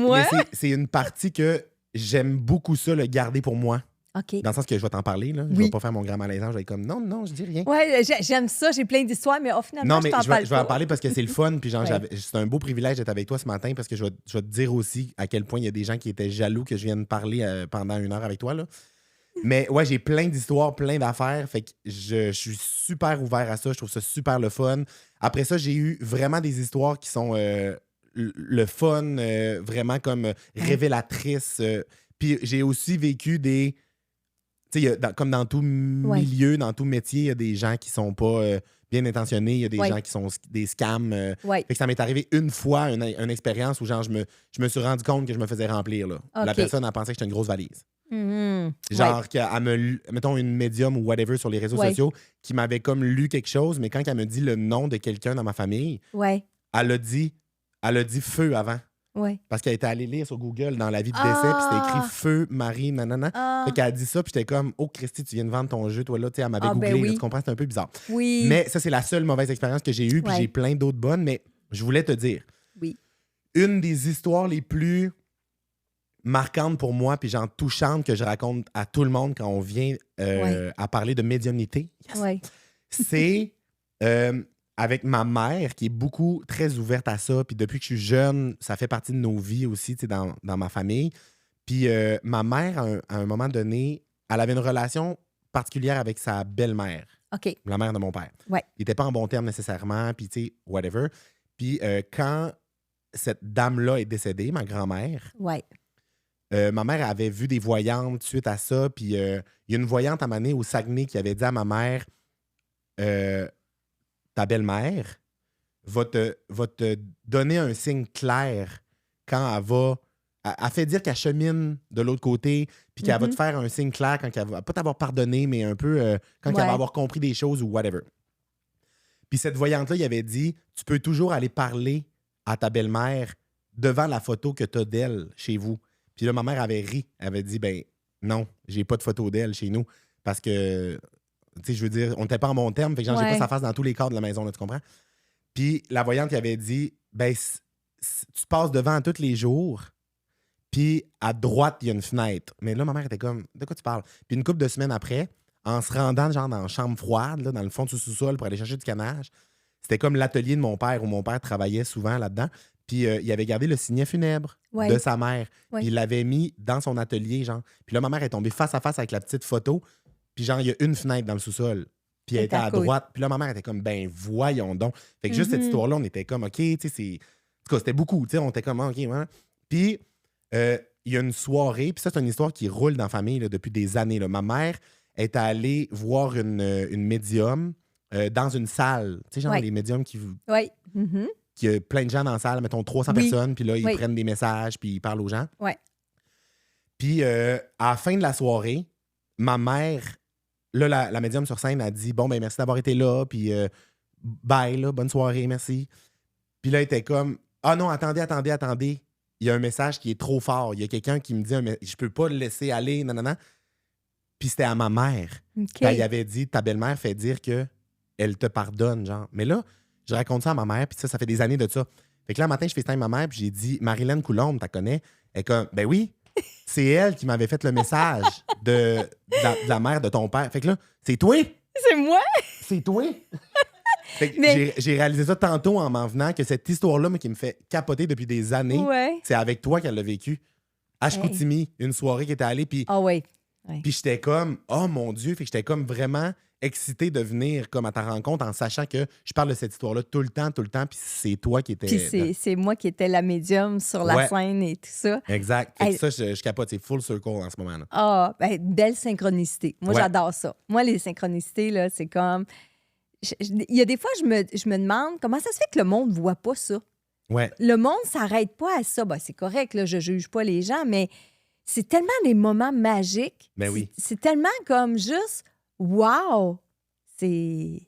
Speaker 2: c'est une partie que j'aime beaucoup ça, le garder pour moi.
Speaker 1: Okay.
Speaker 2: Dans le sens que je vais t'en parler, là. Je vais pas faire mon grand malaisant. Je vais être comme non, je dis rien.
Speaker 1: Oui, j'aime ça, j'ai plein d'histoires, mais finalement,
Speaker 2: je vais en parler parce que c'est le fun. Puis genre, c'est un beau privilège d'être avec toi ce matin parce que je vais te dire aussi à quel point il y a des gens qui étaient jaloux que je vienne parler pendant 1 heure avec toi, là. Mais ouais, j'ai plein d'histoires, plein d'affaires. Fait que je suis super ouvert à ça. Je trouve ça super le fun. Après ça, j'ai eu vraiment des histoires qui sont le fun, vraiment comme révélatrices. Puis j'ai aussi vécu des... Tu sais, comme dans tout milieu, dans tout métier, il y a des gens qui sont pas bien intentionnés. Il y a des gens qui sont des scams. Fait que ça m'est arrivé une fois, une expérience où genre, je me suis rendu compte que je me faisais remplir. Là. Okay. La personne a pensé que j'étais une grosse valise.
Speaker 1: Mm-hmm.
Speaker 2: Genre, mettons une médium ou whatever sur les réseaux sociaux qui m'avait comme lu quelque chose, mais quand elle me dit le nom de quelqu'un dans ma famille, elle a dit feu avant.
Speaker 1: Ouais.
Speaker 2: Parce qu'elle était allée lire sur Google dans l'avis de décès, puis c'était écrit feu, Marie, nanana. Fait qu'elle a dit ça, puis j'étais comme, oh Christy, tu viens de vendre ton jeu, toi là, tu sais, elle m'avait googlé, là, tu comprends, c'est un peu bizarre.
Speaker 1: Oui.
Speaker 2: Mais ça, c'est la seule mauvaise expérience que j'ai eue, puis j'ai plein d'autres bonnes, mais je voulais te dire.
Speaker 1: Oui.
Speaker 2: Une des histoires les plus marquantes pour moi, puis genre touchantes que je raconte à tout le monde quand on vient à parler de médiumnité, c'est avec ma mère qui est très ouverte à ça. Puis depuis que je suis jeune, ça fait partie de nos vies aussi, dans ma famille. Puis ma mère, à un moment donné, elle avait une relation particulière avec sa belle-mère.
Speaker 1: OK.
Speaker 2: La mère de mon père.
Speaker 1: Ouais.
Speaker 2: Ils n'étaient pas en bon terme nécessairement, puis tu sais, whatever. Puis quand cette dame-là est décédée, ma grand-mère, ma mère avait vu des voyantes suite à ça. Puis il y a une voyante à un moment donné au Saguenay qui avait dit à ma mère ta belle-mère va te donner un signe clair quand elle va. Elle fait dire qu'elle chemine de l'autre côté, puis qu'elle va te faire un signe clair quand elle va pas t'avoir pardonné, mais un peu quand elle va avoir compris des choses ou whatever. Puis cette voyante-là, il avait dit tu peux toujours aller parler à ta belle-mère devant la photo que tu as d'elle chez vous. Puis là, ma mère avait ri. Elle avait dit ben non, j'ai pas de photo d'elle chez nous parce que, tu sais, je veux dire, on n'était pas en bon terme, fait que genre, j'ai pas sa face dans tous les corps de la maison, là, tu comprends? Puis la voyante qui avait dit ben, tu passes devant tous les jours, puis à droite, il y a une fenêtre. Mais là, ma mère était comme de quoi tu parles? Puis une couple de semaines après, en se rendant genre dans la chambre froide, là, dans le fond du sous-sol pour aller chercher du canage, c'était comme l'atelier de mon père où mon père travaillait souvent là-dedans. Puis il avait gardé le signet funèbre de sa mère. Puis il l'avait mis dans son atelier, genre. Puis là, ma mère est tombée face à face avec la petite photo. Puis genre, il y a une fenêtre dans le sous-sol. Puis elle était à droite. Puis là, ma mère était comme, ben voyons donc. Fait que juste cette histoire-là, on était comme, OK, tu sais, c'est... En tout cas, c'était beaucoup, tu sais, on était comme, OK, ouais. Puis il y a une soirée, puis ça, c'est une histoire qui roule dans la famille là, depuis des années. Là. Ma mère est allée voir une médium dans une salle. Tu sais, genre les médiums qui...
Speaker 1: Oui.
Speaker 2: Qu'il y a plein de gens dans la salle, mettons 300 personnes, puis là, ils prennent des messages, puis ils parlent aux gens.
Speaker 1: Oui.
Speaker 2: Puis, à la fin de la soirée, ma mère, là, la médium sur scène a dit « Bon, ben merci d'avoir été là, puis bye, là, bonne soirée, merci. » Puis là, elle était comme « Ah non, attendez. Il y a un message qui est trop fort. Il y a quelqu'un qui me dit « Je peux pas le laisser aller, nanana. » Puis c'était à ma mère.
Speaker 1: Okay.
Speaker 2: Elle avait dit « Ta belle-mère fait dire que elle te pardonne, genre. » Mais là, je raconte ça à ma mère, puis ça fait des années de ça. Fait que là, un matin, je FaceTime ma mère, puis j'ai dit, Marilyn Coulombe, t'as connais? Elle est comme, ben oui, c'est elle qui m'avait fait le message de la mère de ton père. Fait que là, c'est toi?
Speaker 1: C'est moi?
Speaker 2: C'est toi? Fait que j'ai réalisé ça tantôt en m'en venant, que cette histoire-là, moi, qui me fait capoter depuis des années, c'est avec toi qu'elle l'a vécu. À Chicoutimi, une soirée qui était allée, puis puis j'étais comme, oh mon Dieu, fait que j'étais comme vraiment excité de venir comme à ta rencontre en sachant que je parle de cette histoire-là tout le temps, puis c'est toi qui étais...
Speaker 1: Puis c'est moi qui étais la médium sur la scène et tout ça.
Speaker 2: Exact. Fait que ça, je capote, c'est full circle en ce moment-là.
Speaker 1: Ah, ben, belle synchronicité. Moi, j'adore ça. Moi, les synchronicités, là, c'est comme... Il y a des fois, je me demande comment ça se fait que le monde ne voit pas ça.
Speaker 2: Ouais.
Speaker 1: Le monde ne s'arrête pas à ça. Ben, c'est correct, là, je ne juge pas les gens, mais c'est tellement des moments magiques.
Speaker 2: Ben oui.
Speaker 1: C'est tellement comme juste... Wow! C'est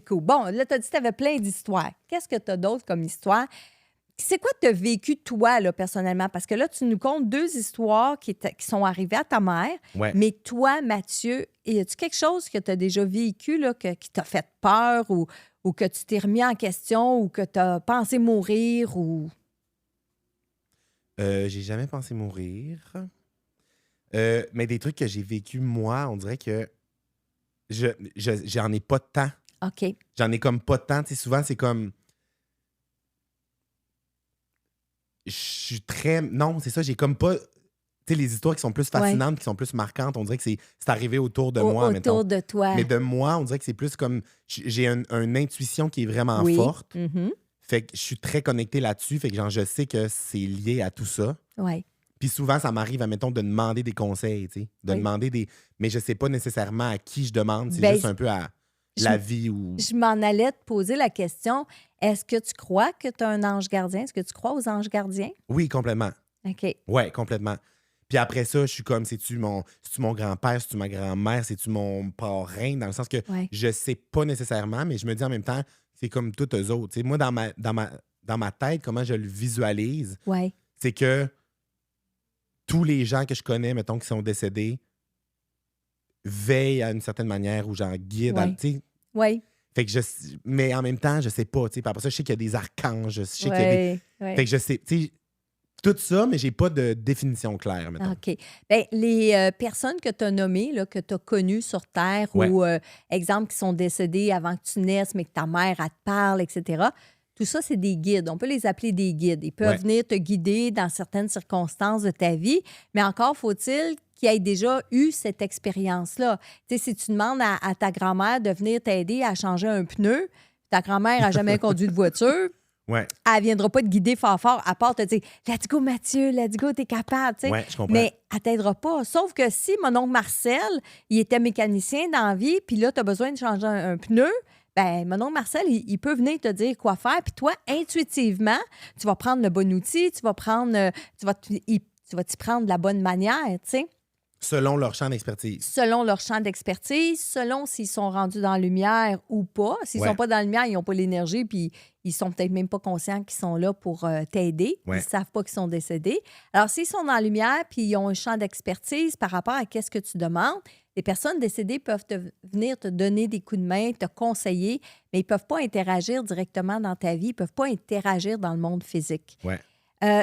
Speaker 1: cool. Bon, là, tu as dit que tu avais plein d'histoires. Qu'est-ce que tu as d'autre comme histoire? C'est quoi que tu as vécu, toi, là, personnellement? Parce que là, tu nous contes 2 histoires qui sont arrivées à ta mère.
Speaker 2: Ouais.
Speaker 1: Mais toi, Mathieu, y a-tu quelque chose que tu as déjà vécu là, qui t'a fait peur ou que tu t'es remis en question ou que tu as pensé mourir ou...
Speaker 2: J'ai jamais pensé mourir. Mais des trucs que j'ai vécu, moi, on dirait que j'en ai pas de temps.
Speaker 1: OK.
Speaker 2: J'en ai comme pas de temps. Tu sais, souvent, c'est comme... Je suis très... Non, c'est ça, j'ai comme pas... Tu sais, les histoires qui sont plus fascinantes, qui sont plus marquantes, on dirait que c'est arrivé autour de moi, mettons.
Speaker 1: Autour de toi.
Speaker 2: Mais de moi, on dirait que c'est plus comme... J'ai une intuition qui est vraiment forte. Fait que je suis très connecté là-dessus. Fait que genre, je sais que c'est lié à tout ça.
Speaker 1: Oui.
Speaker 2: Puis souvent, ça m'arrive, admettons, de demander des conseils, tu sais. Demander des... Mais je sais pas nécessairement à qui je demande. C'est juste un peu à la vie ou...
Speaker 1: Je m'en allais te poser la question. Est-ce que tu crois que tu as un ange gardien? Est-ce que tu crois aux anges gardiens?
Speaker 2: Oui, complètement.
Speaker 1: OK.
Speaker 2: Oui, complètement. Puis après ça, je suis comme, c'est-tu mon grand-père, c'est-tu ma grand-mère, c'est-tu mon parrain? Dans le sens que je sais pas nécessairement, mais je me dis en même temps, c'est comme tous eux autres. Tu sais, moi, dans ma tête, comment je le visualise, c'est que tous les gens que je connais, mettons, qui sont décédés, veillent à une certaine manière ou genre guident.
Speaker 1: Oui.
Speaker 2: Fait que mais en même temps, je sais pas. Après ça, je sais qu'il y a des archanges. Je sais qu'il y a des... Fait que je sais... Tout ça, mais j'ai pas de définition claire, mettons.
Speaker 1: OK. Bien, les personnes que tu as nommées, là, que tu as connues sur Terre ou, exemple, qui sont décédées avant que tu naisses, mais que ta mère, elle te parle, etc., tout ça, c'est des guides. On peut les appeler des guides. Ils peuvent venir te guider dans certaines circonstances de ta vie, mais encore faut-il qu'ils aient déjà eu cette expérience-là. Tu sais, si tu demandes à ta grand-mère de venir t'aider à changer un pneu, ta grand-mère n'a jamais conduit de voiture,
Speaker 2: Ouais.
Speaker 1: Elle ne viendra pas te guider fort, à part te dire « Let's go, Mathieu, let's go, t'es capable. »
Speaker 2: Ouais, je comprends.
Speaker 1: Mais elle ne t'aidera pas. Sauf que si mon oncle Marcel, il était mécanicien dans la vie, puis là, tu as besoin de changer un pneu, ben mon oncle Marcel, il peut venir te dire quoi faire. Puis toi, intuitivement, tu vas prendre le bon outil, tu vas t'y prendre de la bonne manière, tu sais.
Speaker 2: Selon leur champ d'expertise.
Speaker 1: Selon leur champ d'expertise, selon s'ils sont rendus dans la lumière ou pas. S'ils ne sont pas dans la lumière, ils n'ont pas l'énergie, puis ils sont peut-être même pas conscients qu'ils sont là pour t'aider.
Speaker 2: Ouais.
Speaker 1: Ils ne savent pas qu'ils sont décédés. Alors, s'ils sont dans la lumière, puis ils ont un champ d'expertise par rapport à qu'est-ce que tu demandes, les personnes décédées peuvent venir te donner des coups de main, te conseiller, mais ils ne peuvent pas interagir directement dans ta vie. Ils ne peuvent pas interagir dans le monde physique.
Speaker 2: Ouais.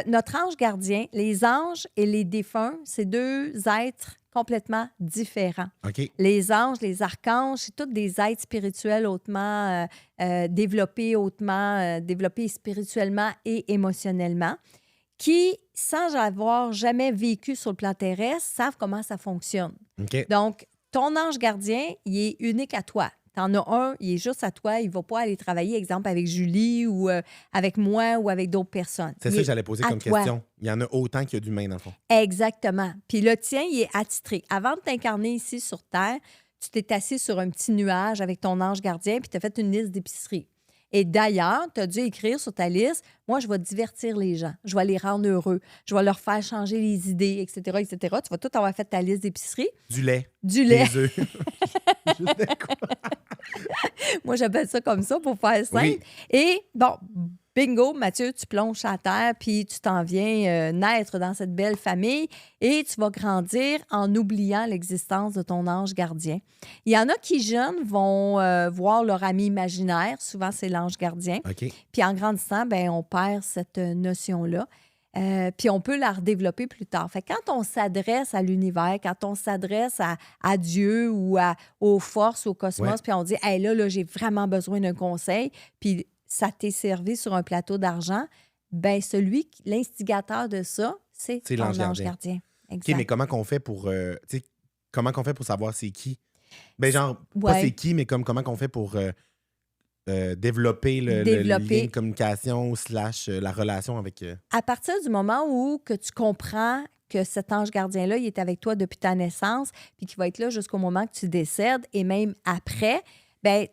Speaker 1: Notre ange gardien, les anges et les défunts, c'est deux êtres complètement différents.
Speaker 2: OK.
Speaker 1: Les anges, les archanges, c'est tous des êtres spirituels hautement développés spirituellement et émotionnellement, qui, sans avoir jamais vécu sur le plan terrestre, savent comment ça fonctionne.
Speaker 2: OK.
Speaker 1: Donc, ton ange gardien, il est unique à toi. T'en as un, il est juste à toi. Il ne va pas aller travailler, exemple, avec Julie ou avec moi ou avec d'autres personnes.
Speaker 2: C'est ça que j'allais poser comme question. Il y en a autant qu'il y a d'humains, dans le fond.
Speaker 1: Exactement. Puis le tien, il est attitré. Avant de t'incarner ici sur Terre, tu t'es assis sur un petit nuage avec ton ange gardien puis tu as fait une liste d'épicerie. Et d'ailleurs, tu as dû écrire sur ta liste, moi, je vais divertir les gens. Je vais les rendre heureux. Je vais leur faire changer les idées, etc., etc. Tu vas tout avoir fait ta liste d'épicerie.
Speaker 2: Du lait.
Speaker 1: Du lait.
Speaker 2: Des œufs.
Speaker 1: Moi, j'appelle ça comme ça pour faire simple.
Speaker 2: Oui.
Speaker 1: Et bon, bingo, Mathieu, tu plonges à terre puis tu t'en viens naître dans cette belle famille et tu vas grandir en oubliant l'existence de ton ange gardien. Il y en a qui, jeunes, vont voir leur ami imaginaire. Souvent, c'est l'ange gardien.
Speaker 2: OK.
Speaker 1: Puis en grandissant, ben, on perd cette notion-là. Puis on peut la redévelopper plus tard. Fait que quand on s'adresse à l'univers, quand on s'adresse à Dieu ou aux forces, au cosmos, puis on dit « Hey, là, j'ai vraiment besoin d'un conseil », puis ça t'est servi sur un plateau d'argent, ben l'instigateur de ça, c'est ton ange gardien.
Speaker 2: OK, mais comment qu'on fait pour savoir c'est qui? Ben genre, pas c'est qui, mais comment qu'on fait pour développer le lien de communication / la relation avec...
Speaker 1: À partir du moment où que tu comprends que cet ange gardien-là, il est avec toi depuis ta naissance, puis qu'il va être là jusqu'au moment que tu décèdes, et même après, bien,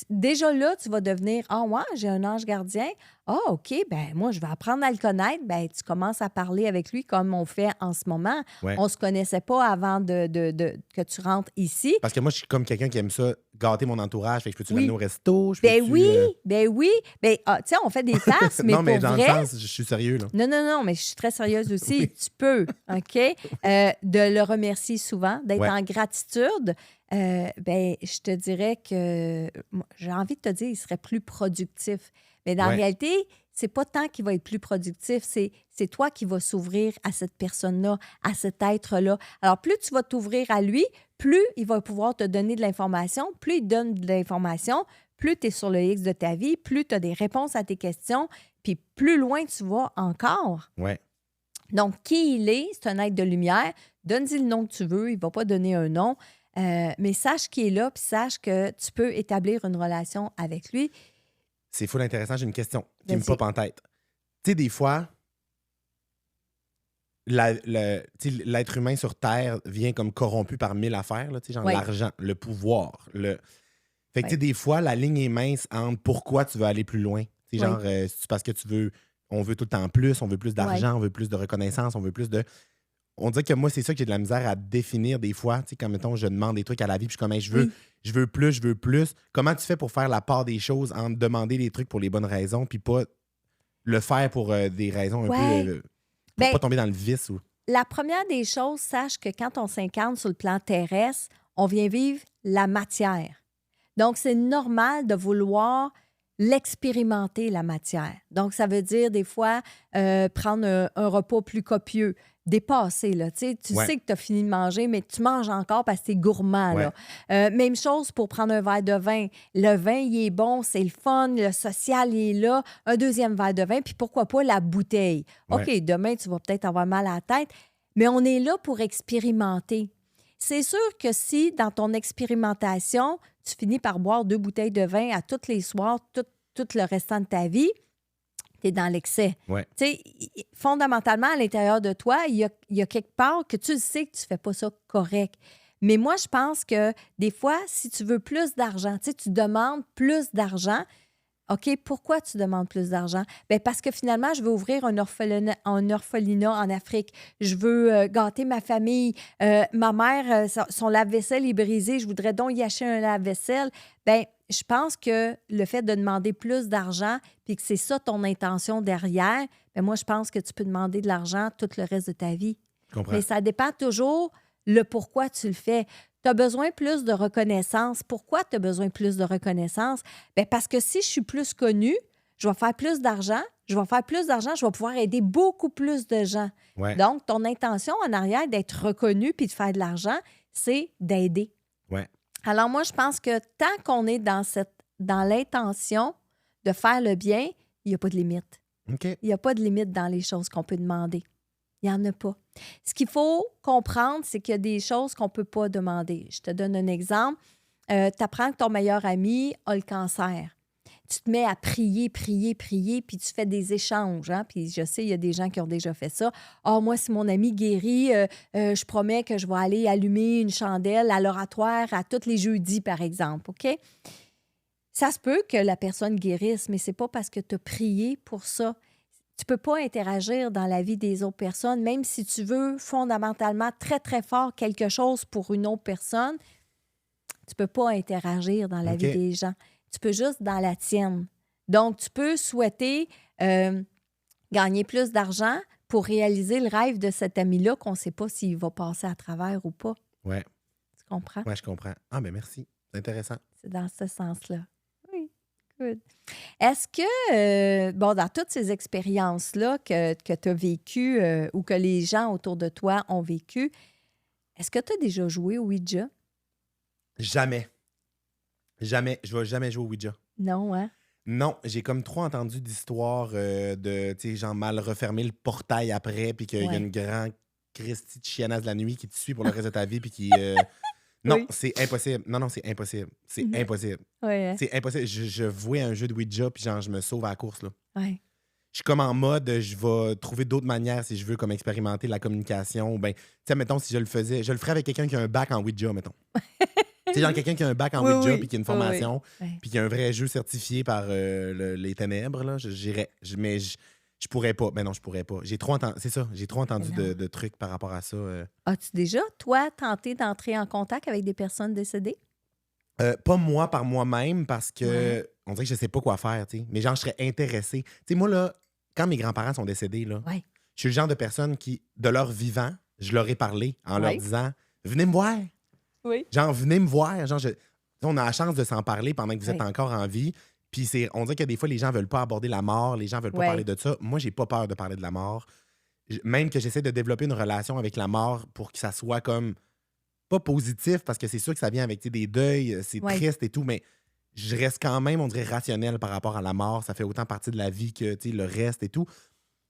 Speaker 1: déjà là, tu vas devenir « Ah ouais, j'ai un ange gardien. Ah, OK, ben moi, je vais apprendre à le connaître. » Ben, tu commences à parler avec lui comme on fait en ce moment.
Speaker 2: Ouais.
Speaker 1: On ne se connaissait pas avant que tu rentres ici.
Speaker 2: Parce que moi, je suis comme quelqu'un qui aime ça, gâter mon entourage. Fait que je peux-tu l'amener au resto?
Speaker 1: Ben oui. Ben, tu sais, on fait des tasses, mais
Speaker 2: non, mais
Speaker 1: pour
Speaker 2: dans
Speaker 1: vrai...
Speaker 2: le sens, je suis sérieux, là.
Speaker 1: Non, mais je suis très sérieuse aussi.
Speaker 2: Oui.
Speaker 1: Tu peux, OK? De le remercier souvent, d'être en gratitude. Ben, je te dirais que j'ai envie de te dire, il serait plus productif. Mais dans la réalité, c'est pas tant qu'il va être plus productif, c'est toi qui vas s'ouvrir à cette personne-là, à cet être-là. Alors, plus tu vas t'ouvrir à lui, plus il va pouvoir te donner de l'information. Plus il donne de l'information, plus tu es sur le X de ta vie, plus tu as des réponses à tes questions, puis plus loin tu vas encore.
Speaker 2: Ouais.
Speaker 1: Donc, qui il est, c'est un être de lumière. Donne-y le nom que tu veux, il ne va pas donner un nom. Mais sache qu'il est là, puis sache que tu peux établir une relation avec lui.
Speaker 2: C'est full intéressant. J'ai une question qui me pop en tête. Tu sais, des fois, l'être humain sur Terre vient comme corrompu par 1000 affaires, là, genre l'argent, le pouvoir. Fait que tu sais, des fois, la ligne est mince entre pourquoi tu veux aller plus loin. Genre, c'est parce que on veut tout le temps plus, on veut plus d'argent, on veut plus de reconnaissance, on veut plus de... On dirait que moi, c'est ça que j'ai de la misère à définir des fois. Tu sais, quand, mettons, je demande des trucs à la vie, puis je suis comme, hey, je veux plus. Comment tu fais pour faire la part des choses entre demander des trucs pour les bonnes raisons, puis pas le faire pour des raisons un peu... pour pas tomber dans le vice?
Speaker 1: La première des choses, sache que quand on s'incarne sur le plan terrestre, on vient vivre la matière. Donc, c'est normal de vouloir l'expérimenter, la matière. Donc, ça veut dire, des fois, prendre un repas plus copieux, dépasser, là. Tu sais que tu as fini de manger, mais tu manges encore parce que tu es gourmand, là. Même chose pour prendre un verre de vin. Le vin, il est bon, c'est le fun, le social, il est là. Un deuxième verre de vin, puis pourquoi pas la bouteille? OK, demain, tu vas peut-être avoir mal à la tête, mais on est là pour expérimenter. C'est sûr que si, dans ton expérimentation, tu finis par boire 2 bouteilles de vin à tous les soirs, tout le restant de ta vie, tu es dans l'excès.
Speaker 2: Ouais.
Speaker 1: Tu sais, fondamentalement, à l'intérieur de toi, il y a quelque part que tu sais que tu fais pas ça correct. Mais moi, je pense que des fois, si tu veux plus d'argent, tu sais, tu demandes plus d'argent. OK, pourquoi tu demandes plus d'argent? Bien, parce que finalement, je veux ouvrir un orphelinat en Afrique. Je veux gâter ma famille. Ma mère, son lave-vaisselle est brisé. Je voudrais donc y acheter un lave-vaisselle. Bien, je pense que le fait de demander plus d'argent, puis que c'est ça ton intention derrière, bien, moi, je pense que tu peux demander de l'argent tout le reste de ta vie.
Speaker 2: Je comprends.
Speaker 1: Mais ça dépend toujours le pourquoi tu le fais. Tu as besoin plus de reconnaissance. Pourquoi tu as besoin plus de reconnaissance? Bien, parce que si je suis plus connue, je vais faire plus d'argent. Je vais faire plus d'argent, je vais pouvoir aider beaucoup plus de gens.
Speaker 2: Ouais.
Speaker 1: Donc, ton intention en arrière d'être reconnu puis de faire de l'argent, c'est d'aider.
Speaker 2: Ouais.
Speaker 1: Alors, moi, je pense que tant qu'on est dans l'intention de faire le bien, il n'y a pas de limite.
Speaker 2: OK.
Speaker 1: Il n'y a pas de limite dans les choses qu'on peut demander. Il n'y en a pas. Ce qu'il faut comprendre, c'est qu'il y a des choses qu'on ne peut pas demander. Je te donne un exemple. Tu apprends que ton meilleur ami a le cancer. Tu te mets à prier, prier, prier, puis tu fais des échanges. Hein? Puis je sais, il y a des gens qui ont déjà fait ça. « Ah, moi, si mon ami guérit, je promets que je vais aller allumer une chandelle à l'oratoire à tous les jeudis, par exemple. » OK? Ça se peut que la personne guérisse, mais ce n'est pas parce que tu as prié pour ça. Tu ne peux pas interagir dans la vie des autres personnes, même si tu veux fondamentalement très, très fort quelque chose pour une autre personne, tu ne peux pas interagir dans la vie des gens. Tu peux juste dans la tienne. Donc, tu peux souhaiter gagner plus d'argent pour réaliser le rêve de cet ami-là qu'on ne sait pas s'il va passer à travers ou pas.
Speaker 2: Ouais.
Speaker 1: Tu comprends?
Speaker 2: Ouais, je comprends. Ah, mais merci. C'est intéressant.
Speaker 1: C'est dans ce sens-là. Oui, good. Est-ce que, dans toutes ces expériences-là que tu as vécues ou que les gens autour de toi ont vécues, est-ce que tu as déjà joué au Ouija?
Speaker 2: Jamais. Jamais. Je ne vais jamais jouer au Ouija.
Speaker 1: Non, hein?
Speaker 2: Non, j'ai comme trop entendu d'histoires de, tu sais, genre mal refermer le portail après, puis qu'il y a une grande Christie de chiennasse de la nuit qui te suit pour le reste de ta vie, puis qui... Non, c'est impossible. Non, c'est impossible. C'est impossible.
Speaker 1: Ouais, hein?
Speaker 2: C'est impossible. Je vouais un jeu de Ouija, puis genre, je me sauve à la course, là.
Speaker 1: Ouais.
Speaker 2: Je suis comme en mode, je vais trouver d'autres manières si je veux comme expérimenter la communication. Ben, tu sais, mettons, si je le faisais, je le ferais avec quelqu'un qui a un bac en Ouija, mettons. Tu sais, genre quelqu'un qui a un bac en Ouija, puis qui a une formation, puis qui a un vrai jeu certifié par les ténèbres, là, j'irais. Mais je pourrais pas. Ben non, je pourrais pas. J'ai trop entendu, c'est ça, j'ai trop entendu de trucs par rapport à ça.
Speaker 1: As-tu déjà, toi, tenté d'entrer en contact avec des personnes décédées?
Speaker 2: Pas moi par moi-même, parce que on dirait que je sais pas quoi faire, tu sais. Mais genre, je serais intéressé. Tu sais, moi, là, quand mes grands-parents sont décédés, là, je suis le genre de personne qui, de leur vivant, je leur ai parlé en leur disant « Venez me voir! »
Speaker 1: Oui.
Speaker 2: Genre, venez me voir. Genre, on a la chance de s'en parler pendant que vous êtes encore en vie. Puis on dirait que des fois, les gens veulent pas aborder la mort, les gens veulent pas parler de ça. Moi, j'ai pas peur de parler de la mort. Même que j'essaie de développer une relation avec la mort pour que ça soit comme pas positif, parce que c'est sûr que ça vient avec des deuils, c'est triste et tout, mais je reste quand même, on dirait, rationnel par rapport à la mort. Ça fait autant partie de la vie que le reste et tout.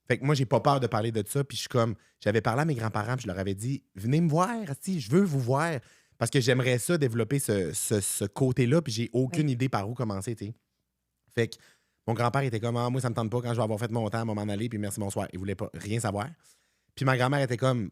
Speaker 2: Fait que moi, j'ai pas peur de parler de ça. Puis je suis comme, j'avais parlé à mes grands-parents, puis je leur avais dit, venez me voir, je veux vous voir. Parce que j'aimerais ça développer ce côté-là, puis j'ai aucune idée par où commencer, tu sais. Fait que mon grand-père était comme, moi, ça me tente pas, quand je vais avoir fait mon temps, à m'en aller, puis merci, bonsoir. Il voulait pas rien savoir. Puis ma grand-mère était comme,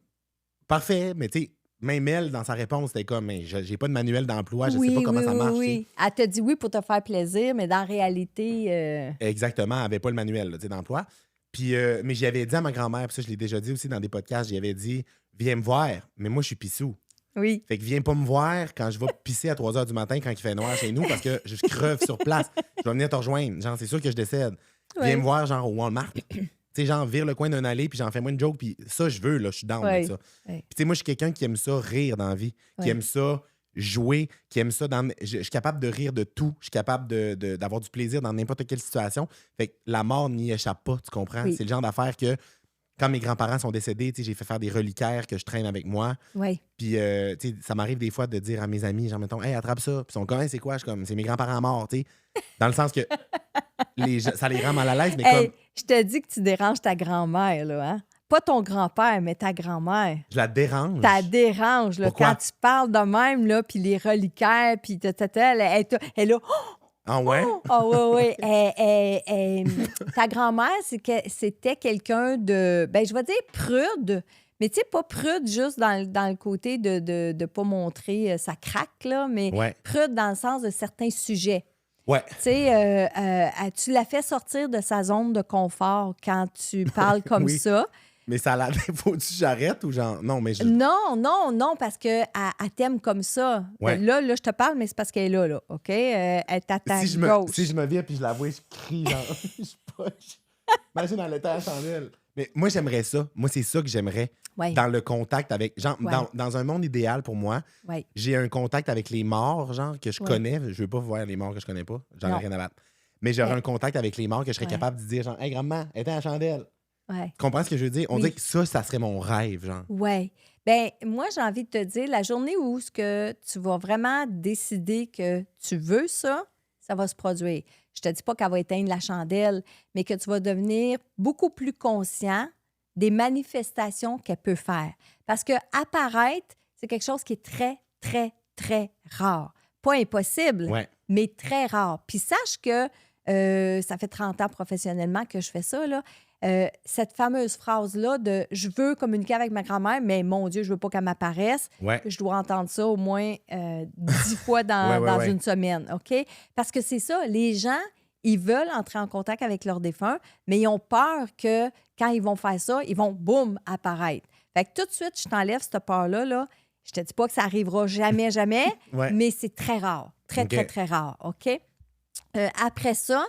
Speaker 2: parfait, mais tu sais, même elle, dans sa réponse, c'était comme, mais j'ai pas de manuel d'emploi, je sais pas comment ça marche.
Speaker 1: Oui. Elle t'a dit oui pour te faire plaisir, mais dans la réalité...
Speaker 2: Exactement, elle avait pas le manuel d'emploi. Puis, mais j'y avais dit à ma grand-mère, puis ça, je l'ai déjà dit aussi dans des podcasts, j'y avais dit, viens me voir, mais moi, je suis pissou.
Speaker 1: Oui.
Speaker 2: Fait que viens pas me voir quand je vais pisser à 3 h du matin quand il fait noir chez nous, parce que je creve sur place. Je vais venir te rejoindre. Genre, c'est sûr que je décède. Viens me voir, genre, au Walmart. Tu sais, genre, vire le coin d'un allée, puis j'en fais moi une joke, puis ça, je veux, là, je suis down avec ça. Puis, tu sais, moi, je suis quelqu'un qui aime ça rire dans la vie, qui aime ça jouer, qui aime ça. Je suis capable de rire de tout. Je suis capable d'avoir du plaisir dans n'importe quelle situation. Fait que la mort n'y échappe pas, tu comprends? C'est le genre d'affaire que, quand mes grands-parents sont décédés, j'ai fait faire des reliquaires que je traîne avec moi.
Speaker 1: Oui.
Speaker 2: Puis, ça m'arrive des fois de dire à mes amis, genre, mettons, hey, attrape ça. Puis, ils sont comme, hey, c'est quoi? Je suis comme, c'est mes grands-parents morts, tu sais. Dans le sens que ça les rend mal à l'aise, mais comme.
Speaker 1: Je te dis que tu déranges ta grand-mère, là, hein? Pas ton grand-père, mais ta grand-mère.
Speaker 2: Je la dérange.
Speaker 1: Tu la déranges, là.
Speaker 2: Pourquoi?
Speaker 1: Quand tu parles de même, là, puis les reliquaires, puis elle est là. Oh!
Speaker 2: Ah ouais?
Speaker 1: Oh, oui, oui. Ta grand-mère, c'était quelqu'un de, ben, je vais dire prude, mais tu sais, pas prude juste dans le côté de ne pas montrer sa craque, là, mais
Speaker 2: Ouais.
Speaker 1: prude dans le sens de certains sujets.
Speaker 2: Ouais.
Speaker 1: Tu sais, tu la fais sortir de sa zone de confort quand tu parles comme
Speaker 2: Oui.
Speaker 1: ça.
Speaker 2: Mais ça a l'air. Faut-tu que j'arrête ou genre. Non, mais je.
Speaker 1: Non, parce qu'elle t'aime comme ça.
Speaker 2: Ouais.
Speaker 1: Là, je te parle, mais c'est parce qu'elle est là, OK? Elle est à ta gauche.
Speaker 2: Si je me vire puis je la vois, je crie, genre. Je poche. Imagine dans l'état à chandelle. Mais moi, j'aimerais ça. Moi, c'est ça que j'aimerais.
Speaker 1: Ouais.
Speaker 2: Dans le contact avec. Genre,
Speaker 1: Ouais.
Speaker 2: dans un monde idéal pour moi,
Speaker 1: Ouais.
Speaker 2: j'ai un contact avec les morts, genre, que je
Speaker 1: Ouais.
Speaker 2: connais. Je veux pas voir les morts que je connais pas. J'en ai
Speaker 1: Non.
Speaker 2: rien à battre. Mais j'aurais
Speaker 1: Ouais.
Speaker 2: un contact avec les morts que je serais
Speaker 1: Ouais.
Speaker 2: capable de dire, genre, hey, grand-mère, éteins la chandelle.
Speaker 1: Ouais.
Speaker 2: Tu comprends ce que je veux dire? On
Speaker 1: Oui.
Speaker 2: dirait que ça serait mon rêve, genre.
Speaker 1: Oui. Bien, moi, j'ai envie de te dire, la journée où ce que tu vas vraiment décider que tu veux ça, ça va se produire. Je te dis pas qu'elle va éteindre la chandelle, mais que tu vas devenir beaucoup plus conscient des manifestations qu'elle peut faire. Parce que apparaître, c'est quelque chose qui est très, très, très rare. Pas impossible,
Speaker 2: Ouais.
Speaker 1: mais très rare. Puis sache que ça fait 30 ans professionnellement que je fais ça, là. Cette fameuse phrase-là de « je veux communiquer avec ma grand-mère, mais mon Dieu, je veux pas qu'elle m'apparaisse
Speaker 2: Ouais. ».
Speaker 1: Je dois entendre ça au moins 10 fois dans une semaine, OK? Parce que c'est ça, les gens, ils veulent entrer en contact avec leur défunt, mais ils ont peur que quand ils vont faire ça, ils vont, boum, apparaître. Fait que tout de suite, je t'enlève cette peur-là, là. Je te dis pas que ça arrivera jamais, jamais,
Speaker 2: Ouais.
Speaker 1: mais c'est très rare. Très,
Speaker 2: OK.
Speaker 1: très, très rare, OK? Après ça,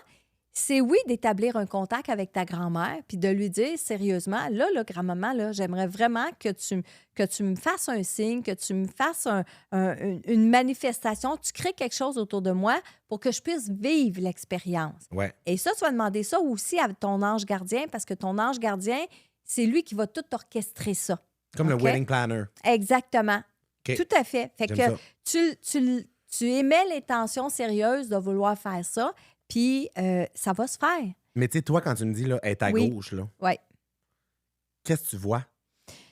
Speaker 1: c'est oui d'établir un contact avec ta grand-mère puis de lui dire sérieusement, là, grand-maman, là, j'aimerais vraiment que tu me fasses un signe, que tu me fasses une manifestation, tu crées quelque chose autour de moi pour que je puisse vivre l'expérience.
Speaker 2: Ouais.
Speaker 1: Et ça, tu vas demander ça aussi à ton ange gardien parce que ton ange gardien, c'est lui qui va tout orchestrer ça.
Speaker 2: Comme
Speaker 1: OK?
Speaker 2: le wedding planner.
Speaker 1: Exactement.
Speaker 2: OK.
Speaker 1: Tout à fait. Fait
Speaker 2: J'aime
Speaker 1: que tu émets l'intention sérieuse de vouloir faire ça, puis ça va se faire.
Speaker 2: Mais tu sais, toi, quand tu me dis, là, être à
Speaker 1: Oui.
Speaker 2: gauche, là,
Speaker 1: Oui.
Speaker 2: qu'est-ce que tu vois?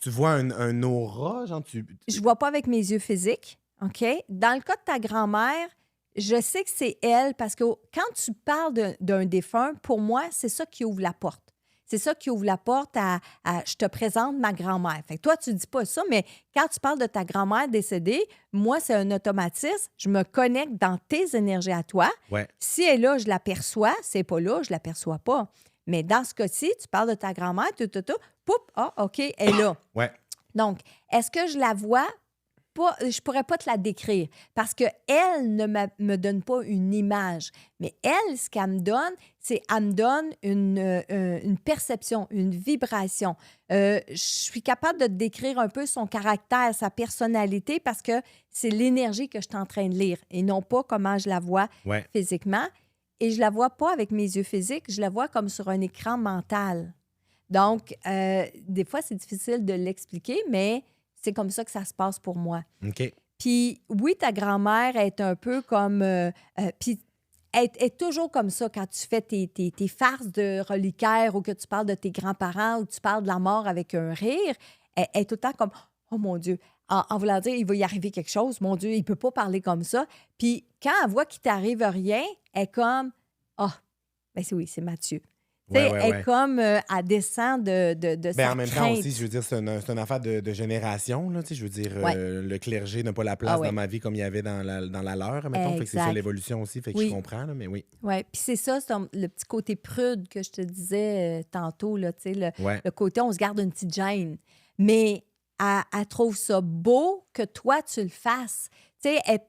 Speaker 2: Tu vois un aura, genre,
Speaker 1: Je vois pas avec mes yeux physiques, OK? Dans le cas de ta grand-mère, je sais que c'est elle parce que quand tu parles d'un défunt, pour moi, c'est ça qui ouvre la porte. C'est ça qui ouvre la porte à je te présente ma grand-mère. Fait que toi, tu dis pas ça, mais quand tu parles de ta grand-mère décédée, moi, c'est un automatisme. Je me connecte dans tes énergies à toi.
Speaker 2: Ouais.
Speaker 1: Si elle est là, je l'aperçois. Si elle n'est pas là, je l'aperçois pas. Mais dans ce cas-ci, tu parles de ta grand-mère, poup, ah, OK, elle est là.
Speaker 2: Ouais.
Speaker 1: Donc, est-ce que je la vois? Pas, je pourrais pas te la décrire parce qu'elle ne me donne pas une image. Mais elle, ce qu'elle me donne, c'est qu'elle me donne une perception, une vibration. Je suis capable de te décrire un peu son caractère, sa personnalité parce que c'est l'énergie que je suis en train de lire et non pas comment je la vois
Speaker 2: Ouais.
Speaker 1: physiquement. Et je la vois pas avec mes yeux physiques, je la vois comme sur un écran mental. Donc, des fois, c'est difficile de l'expliquer, mais c'est comme ça que ça se passe pour moi.
Speaker 2: OK.
Speaker 1: Puis, oui, ta grand-mère est un peu comme... puis, elle est toujours comme ça quand tu fais tes farces de reliquaire ou que tu parles de tes grands-parents ou tu parles de la mort avec un rire. Elle est tout le temps comme « Oh mon Dieu! » En voulant dire, il va y arriver quelque chose. Mon Dieu, il ne peut pas parler comme ça. Puis, quand elle voit qu'il t'arrive rien, elle est comme « Ah, ben oui, c'est Mathieu. » Elle est comme, elle descend de sa
Speaker 2: En même
Speaker 1: crainte.
Speaker 2: temps aussi, je veux dire, c'est une affaire de génération. Là, je veux dire,
Speaker 1: Ouais.
Speaker 2: le clergé n'a pas la place
Speaker 1: Ah ouais.
Speaker 2: dans ma vie comme il y avait dans la leur. Mettons, fait que c'est ça
Speaker 1: Exact.
Speaker 2: l'évolution aussi. Fait que
Speaker 1: Oui.
Speaker 2: je comprends, là, mais oui.
Speaker 1: Oui, puis c'est ça, c'est le petit côté prude que je te disais tantôt, là, tu sais,
Speaker 2: Ouais.
Speaker 1: le côté on se garde une petite gêne. Mais elle trouve ça beau que toi, tu le fasses. Tu sais, elle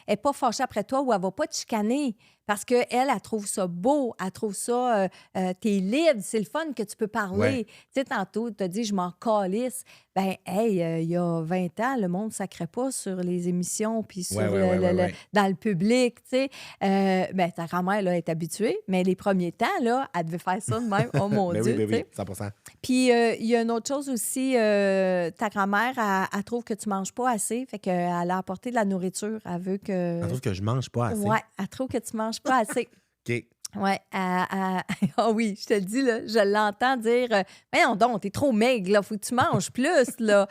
Speaker 1: n'est pas fâchée après toi ou elle va pas te chicaner parce qu'elle, elle trouve ça beau, elle trouve ça, t'es libre, c'est le fun que tu peux parler.
Speaker 2: Ouais.
Speaker 1: Tu sais, tantôt, tu as dit, je m'en calisse. Ben, hey, il y a 20 ans, le monde ne sacrait pas sur les émissions puis sur
Speaker 2: Ouais.
Speaker 1: dans le public, tu sais. Ben, ta grand-mère, là, est habituée, mais les premiers temps, là, elle devait faire ça de même. Oh mon
Speaker 2: Ben
Speaker 1: Dieu,
Speaker 2: oui,
Speaker 1: tu sais.
Speaker 2: 100%.
Speaker 1: Puis, il y a une autre chose aussi, ta grand-mère, elle trouve que tu manges pas assez, fait qu'elle a apporté de la nourriture. Elle veut que...
Speaker 2: Je trouve que je mange pas assez.
Speaker 1: Ouais, elle trouve que tu manges pas assez.
Speaker 2: OK.
Speaker 1: Ouais, ah oui, je te le dis, là, je l'entends dire voyons donc, t'es trop maigre, là, faut que tu manges plus, là.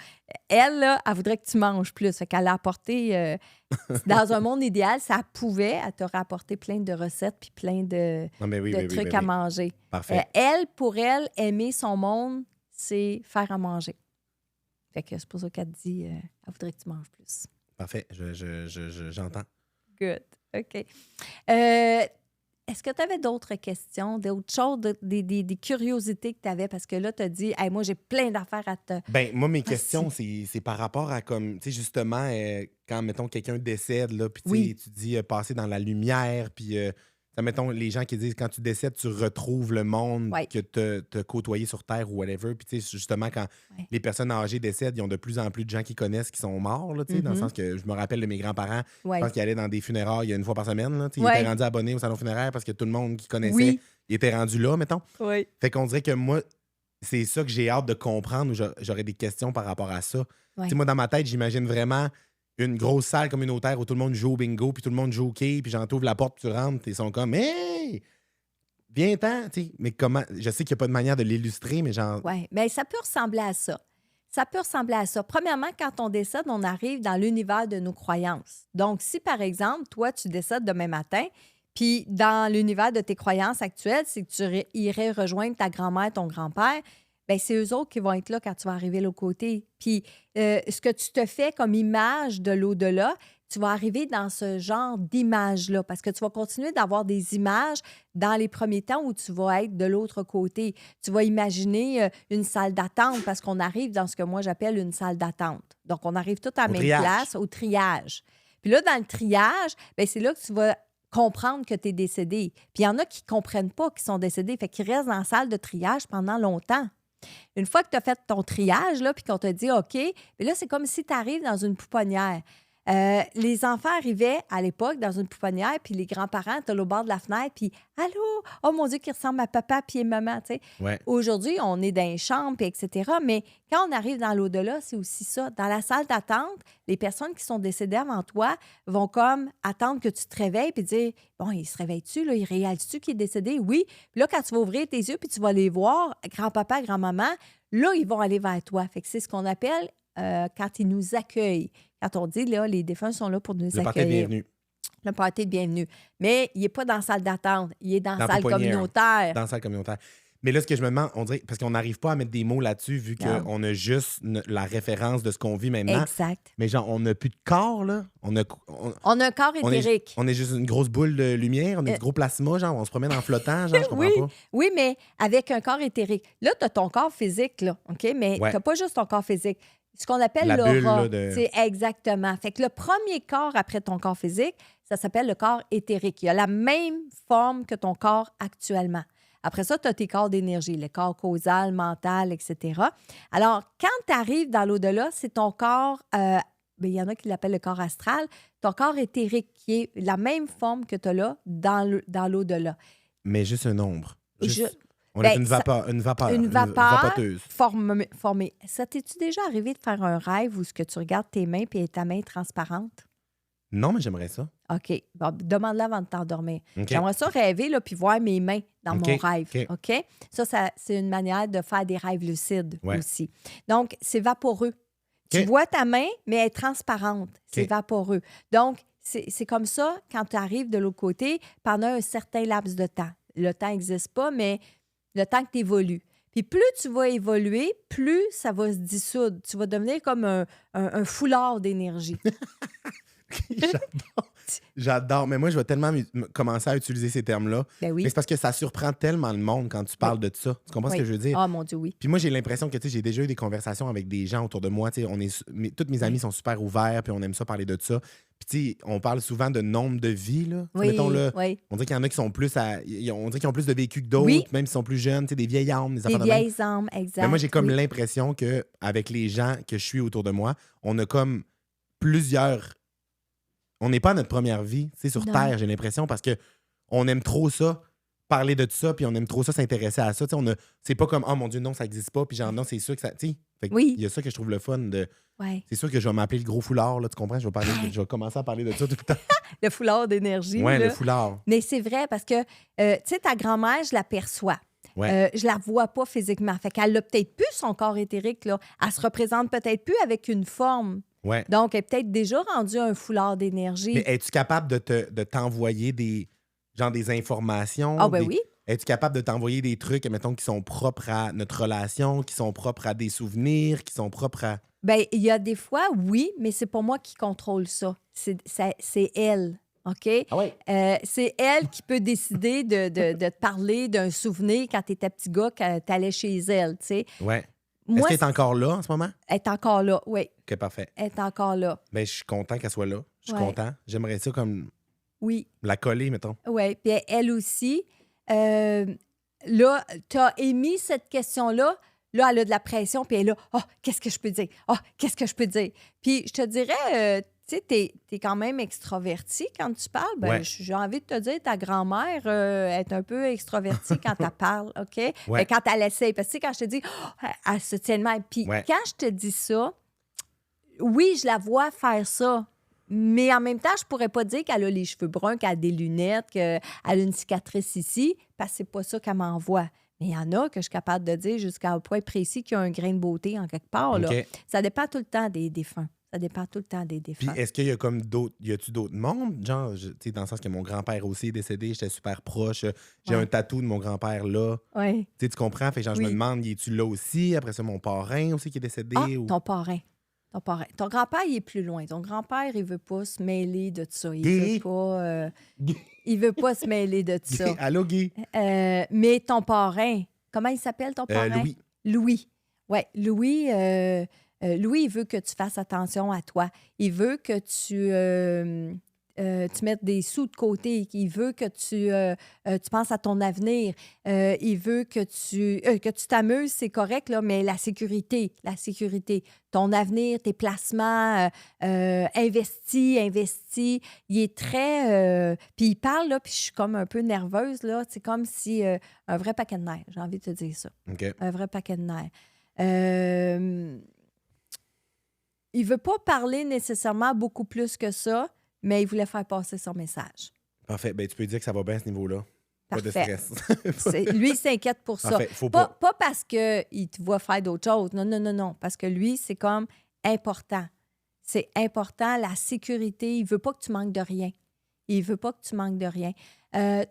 Speaker 1: Elle, là, elle voudrait que tu manges plus. Fait qu'elle a apporté, dans un monde idéal, ça pouvait, elle t'aurait apporté plein de recettes puis plein de,
Speaker 2: Non, mais oui,
Speaker 1: de
Speaker 2: oui, oui,
Speaker 1: trucs
Speaker 2: ben
Speaker 1: à
Speaker 2: oui.
Speaker 1: manger.
Speaker 2: Parfait.
Speaker 1: Elle, pour elle, aimer son monde, c'est faire à manger. Fait que c'est pour ça qu'elle te dit, elle voudrait que tu manges plus.
Speaker 2: Parfait. J'entends.
Speaker 1: Good. OK. Est-ce que tu avais d'autres questions, d'autres choses, des curiosités que tu avais? Parce que là, tu as dit, hey, moi, j'ai plein d'affaires à te.
Speaker 2: Ben, moi, mes
Speaker 1: Ah,
Speaker 2: questions,
Speaker 1: si.
Speaker 2: c'est par rapport à comme, tu sais, justement, quand, mettons, quelqu'un décède, là, puis
Speaker 1: Oui.
Speaker 2: tu dis passer dans la lumière, puis, mettons, les gens qui disent quand tu décèdes, tu retrouves le monde
Speaker 1: Ouais.
Speaker 2: que tu côtoyé sur Terre ou whatever. Puis, tu sais, justement, quand
Speaker 1: Ouais.
Speaker 2: les personnes âgées décèdent, ils ont de plus en plus de gens qui connaissent qui sont morts, là, tu sais, dans le sens que je me rappelle de mes grands-parents, je
Speaker 1: Ouais.
Speaker 2: pense qu'ils allaient dans des funérailles une fois par semaine, là, tu sais, ils
Speaker 1: Ouais.
Speaker 2: étaient rendus abonnés au salon funéraire parce que tout le monde qui connaissait,
Speaker 1: Oui.
Speaker 2: il était rendu là, mettons.
Speaker 1: Oui.
Speaker 2: Fait qu'on dirait que moi, c'est ça que j'ai hâte de comprendre ou j'aurais des questions par rapport à ça.
Speaker 1: Ouais.
Speaker 2: Tu sais, moi, dans ma tête, j'imagine vraiment une grosse salle communautaire où tout le monde joue au bingo, puis tout le monde joue au quai, puis j'en t'ouvre la porte, puis tu rentres, puis ils sont comme « Hey! Viens-t'en! » Tu sais, mais comment... Je sais qu'il n'y a pas de manière de l'illustrer, mais genre...
Speaker 1: Oui, mais ça peut ressembler à ça. Ça peut ressembler à ça. Premièrement, quand on décède, on arrive dans l'univers de nos croyances. Donc, si, par exemple, toi, tu décèdes demain matin, puis dans l'univers de tes croyances actuelles, c'est que tu irais rejoindre ta grand-mère, ton grand-père, bien, c'est eux autres qui vont être là quand tu vas arriver de l'autre côté. Puis, ce que tu te fais comme image de l'au-delà, tu vas arriver dans ce genre d'image-là parce que tu vas continuer d'avoir des images dans les premiers temps où tu vas être de l'autre côté. Tu vas imaginer une salle d'attente parce qu'on arrive dans ce que moi j'appelle une salle d'attente. Donc, on arrive tout à la même
Speaker 2: triage.
Speaker 1: place, au triage. Puis là, dans le triage, bien, c'est là que tu vas comprendre que tu es décédé. Puis il y en a qui ne comprennent pas qu'ils sont décédés, fait qu'ils restent dans la salle de triage pendant longtemps. Une fois que tu as fait ton triage, là, puis qu'on t'a dit OK, mais là, c'est comme si tu arrives dans une pouponnière. Les enfants arrivaient à l'époque dans une pouponnière, puis les grands-parents étaient au bord de la fenêtre, puis « Allô? Oh mon Dieu, qui ressemble à papa puis maman! » tu sais.
Speaker 2: Ouais.
Speaker 1: Aujourd'hui, on est dans les chambres, puis etc. Mais quand on arrive dans l'au-delà, c'est aussi ça. Dans la salle d'attente, les personnes qui sont décédées avant toi vont comme attendre que tu te réveilles puis dire « Bon, il se réveille-tu? Là? Il réalise-tu qu'il est décédé? » Oui. Puis là, quand tu vas ouvrir tes yeux puis tu vas les voir, grand-papa, grand-maman, là, ils vont aller vers toi. Fait que c'est ce qu'on appelle quand ils nous accueillent. Quand on dit, là, les défunts sont là pour nous accueillir.
Speaker 2: Le party de bienvenue.
Speaker 1: Le party de bienvenue. Mais il n'est pas dans la salle d'attente. Il est dans la
Speaker 2: Dans
Speaker 1: salle
Speaker 2: pouponnière.
Speaker 1: communautaire.
Speaker 2: Dans la salle communautaire. Mais là, ce que je me demande, on dirait, parce qu'on n'arrive pas à mettre des mots là-dessus vu
Speaker 1: Non.
Speaker 2: qu'on a juste la référence de ce qu'on vit maintenant.
Speaker 1: Exact.
Speaker 2: Mais genre, on n'a plus de corps, là. On a
Speaker 1: un corps éthérique.
Speaker 2: on est juste une grosse boule de lumière, on est du gros plasma, genre, on se promène en flottant, genre, je comprends pas.
Speaker 1: Oui, mais avec un corps éthérique. Là, tu as ton corps physique, là, OK? Mais
Speaker 2: Ouais.
Speaker 1: tu n'as pas juste ton corps physique. Ce qu'on appelle
Speaker 2: La bulle,
Speaker 1: l'aura.
Speaker 2: là, de-
Speaker 1: C'est exactement. Fait que le premier corps après ton corps physique, ça s'appelle le corps éthérique. Il a la même forme que ton corps actuellement. Après ça, tu as tes corps d'énergie, le corps causal, mental, etc. Alors, quand tu arrives dans l'au-delà, c'est ton corps, il y en a qui l'appellent le corps astral, ton corps éthérique qui est la même forme que tu as là dans l'au-delà.
Speaker 2: Mais juste un nombre. Juste- on
Speaker 1: ben,
Speaker 2: est une vapeur. Vapoteuse.
Speaker 1: formée. Ça t'es-tu déjà arrivé de faire un rêve où ce que tu regardes tes mains puis ta main est transparente?
Speaker 2: Non, mais j'aimerais ça.
Speaker 1: OK. Bon, demande-la avant de t'endormir.
Speaker 2: OK.
Speaker 1: J'aimerais ça rêver là, puis voir mes mains dans
Speaker 2: OK,
Speaker 1: mon rêve.
Speaker 2: OK.
Speaker 1: OK? Ça, c'est une manière de faire des rêves lucides
Speaker 2: Ouais.
Speaker 1: aussi. Donc, c'est vaporeux. Tu
Speaker 2: OK.
Speaker 1: vois ta main, mais elle est transparente. C'est
Speaker 2: OK.
Speaker 1: vaporeux. Donc, c'est comme ça quand tu arrives de l'autre côté pendant un certain laps de temps. Le temps n'existe pas, mais le temps que tu évolues. Puis plus tu vas évoluer, plus ça va se dissoudre. Tu vas devenir comme un foulard d'énergie.
Speaker 2: J'adore. J'adore. Mais moi, je vais tellement commencer à utiliser ces termes-là.
Speaker 1: Ben oui.
Speaker 2: Mais c'est parce que ça surprend tellement le monde quand tu parles de ça. Tu comprends ce que je veux dire?
Speaker 1: Ah, mon Dieu, oui.
Speaker 2: Puis moi, j'ai l'impression que, tu sais, j'ai déjà eu des conversations avec des gens autour de moi. Tu sais, toutes mes amis sont super ouverts, puis on aime ça parler de ça. Puis, tu sais, on parle souvent de nombre de vies, là.
Speaker 1: Oui,
Speaker 2: Mettons, là,
Speaker 1: oui.
Speaker 2: on dirait qu'il y en a qui sont plus on dirait qu'ils ont plus de vécu que d'autres,
Speaker 1: Oui.
Speaker 2: même s'ils sont plus jeunes, tu sais, des vieilles âmes, des
Speaker 1: Des
Speaker 2: affaires de même.
Speaker 1: vieilles âmes, exact.
Speaker 2: Mais moi, j'ai comme
Speaker 1: oui.
Speaker 2: l'impression qu'avec les gens que je suis autour de moi, on a comme plusieurs. On n'est pas à notre première vie, tu sais, sur
Speaker 1: Non.
Speaker 2: Terre, j'ai l'impression, parce que on aime trop ça, parler de ça, puis on aime trop ça, s'intéresser à ça. Tu sais, c'est pas comme, oh mon Dieu, non, ça n'existe pas, puis genre, non, c'est sûr que ça. Tu sais, Fait que
Speaker 1: Oui.
Speaker 2: il y a ça que je trouve le fun de.
Speaker 1: Ouais.
Speaker 2: C'est sûr que je vais m'appeler le gros foulard, là, tu comprends? Je vais commencer à parler de ça tout le temps.
Speaker 1: Le foulard d'énergie.
Speaker 2: Ouais,
Speaker 1: là.
Speaker 2: le foulard.
Speaker 1: Mais c'est vrai parce que, tu sais, ta grand-mère, je l'aperçois.
Speaker 2: Ouais.
Speaker 1: Je la vois pas physiquement. Fait qu'elle a peut-être plus son corps éthérique, là. Elle se représente peut-être plus avec une forme.
Speaker 2: Ouais.
Speaker 1: Donc, elle est peut-être déjà rendue un foulard d'énergie.
Speaker 2: Mais es-tu capable de t'envoyer des informations?
Speaker 1: Ah, ben oui.
Speaker 2: Es-tu capable de t'envoyer des trucs, mettons, qui sont propres à notre relation, qui sont propres à des souvenirs, qui sont propres à.
Speaker 1: Bien, il y a des fois, oui, mais c'est pas moi qui contrôle ça. C'est elle. OK?
Speaker 2: Ah ouais?
Speaker 1: C'est elle qui peut décider de te parler d'un souvenir quand tu étais petit gars, quand tu allais chez elle, tu sais.
Speaker 2: Ouais.
Speaker 1: Moi,
Speaker 2: Est-ce qu'elle est encore là en ce moment?
Speaker 1: elle est encore là, oui.
Speaker 2: OK, parfait.
Speaker 1: Elle est encore là.
Speaker 2: Ben, je suis content qu'elle soit là. Je suis
Speaker 1: Ouais.
Speaker 2: content. J'aimerais ça comme
Speaker 1: Oui,
Speaker 2: la coller, mettons.
Speaker 1: oui. Puis elle aussi. Là, tu as émis cette question-là. Là, elle a de la pression, puis elle est là. « Oh, qu'est-ce que je peux dire? Oh, qu'est-ce que je peux dire? » Puis je te dirais, tu sais, t'es quand même extraverti quand tu parles. Ben,
Speaker 2: Ouais.
Speaker 1: j'ai envie de te dire, ta grand-mère est un peu extravertie quand elle parle, OK?
Speaker 2: Ouais.
Speaker 1: Ben, quand elle essaie. Parce que, tu sais, quand je te dis, oh, elle se tient de même. Puis
Speaker 2: Ouais.
Speaker 1: quand je te dis ça, oui, je la vois faire ça. Mais en même temps, je pourrais pas dire qu'elle a les cheveux bruns, qu'elle a des lunettes, qu'elle a une cicatrice ici, parce que c'est pas ça qu'elle m'envoie. Mais il y en a que je suis capable de dire jusqu'à un point précis qu'il y a un grain de beauté en quelque part. Là.
Speaker 2: OK.
Speaker 1: Ça dépend tout le temps des défunts. Ça dépend tout le temps des
Speaker 2: Puis
Speaker 1: défunts.
Speaker 2: est-ce qu'il y a comme d'autres. Y a-tu d'autres mondes? Genre, tu sais, dans le sens que mon grand-père aussi est décédé, j'étais super proche. J'ai
Speaker 1: Ouais.
Speaker 2: un tatou de mon grand-père là.
Speaker 1: Oui.
Speaker 2: Tu sais, tu comprends? Fait que genre, je me
Speaker 1: Oui.
Speaker 2: demande, y es-tu là aussi? Après ça, mon parrain aussi qui est décédé?
Speaker 1: Ah,
Speaker 2: ou...
Speaker 1: ton parrain. Ton parrain. Ton grand-père, il est plus loin. Ton grand-père, il veut pas se mêler de ça.
Speaker 2: Guy.
Speaker 1: Il veut pas se mêler de ça.
Speaker 2: Allô, Guy?
Speaker 1: Mais ton parrain, comment il s'appelle ton parrain?
Speaker 2: Louis.
Speaker 1: Louis. Oui, Louis, Louis, il veut que tu fasses attention à toi. Il veut que tu mettes des sous de côté. Il veut que tu penses à ton avenir. Il veut que tu t'amuses, c'est correct, là, mais la sécurité, ton avenir, tes placements, investis. Il est très... puis il parle, là, puis je suis comme un peu nerveuse, là. C'est comme si... un vrai paquet de nerfs, j'ai envie de te dire ça.
Speaker 2: OK.
Speaker 1: Un vrai paquet de nerfs. Il veut pas parler nécessairement beaucoup plus que ça, mais il voulait faire passer son message.
Speaker 2: Parfait. Ben, tu peux dire que ça va bien à ce niveau-là. Pas de
Speaker 1: Parfait.
Speaker 2: stress.
Speaker 1: Lui, il s'inquiète pour ça.
Speaker 2: Parfait. Faut
Speaker 1: Pas
Speaker 2: pas.
Speaker 1: parce qu'il te voit faire d'autres choses. Non. Parce que lui, c'est comme important. C'est important, la sécurité. Il veut pas que tu manques de rien. Il veut pas que tu manques de rien.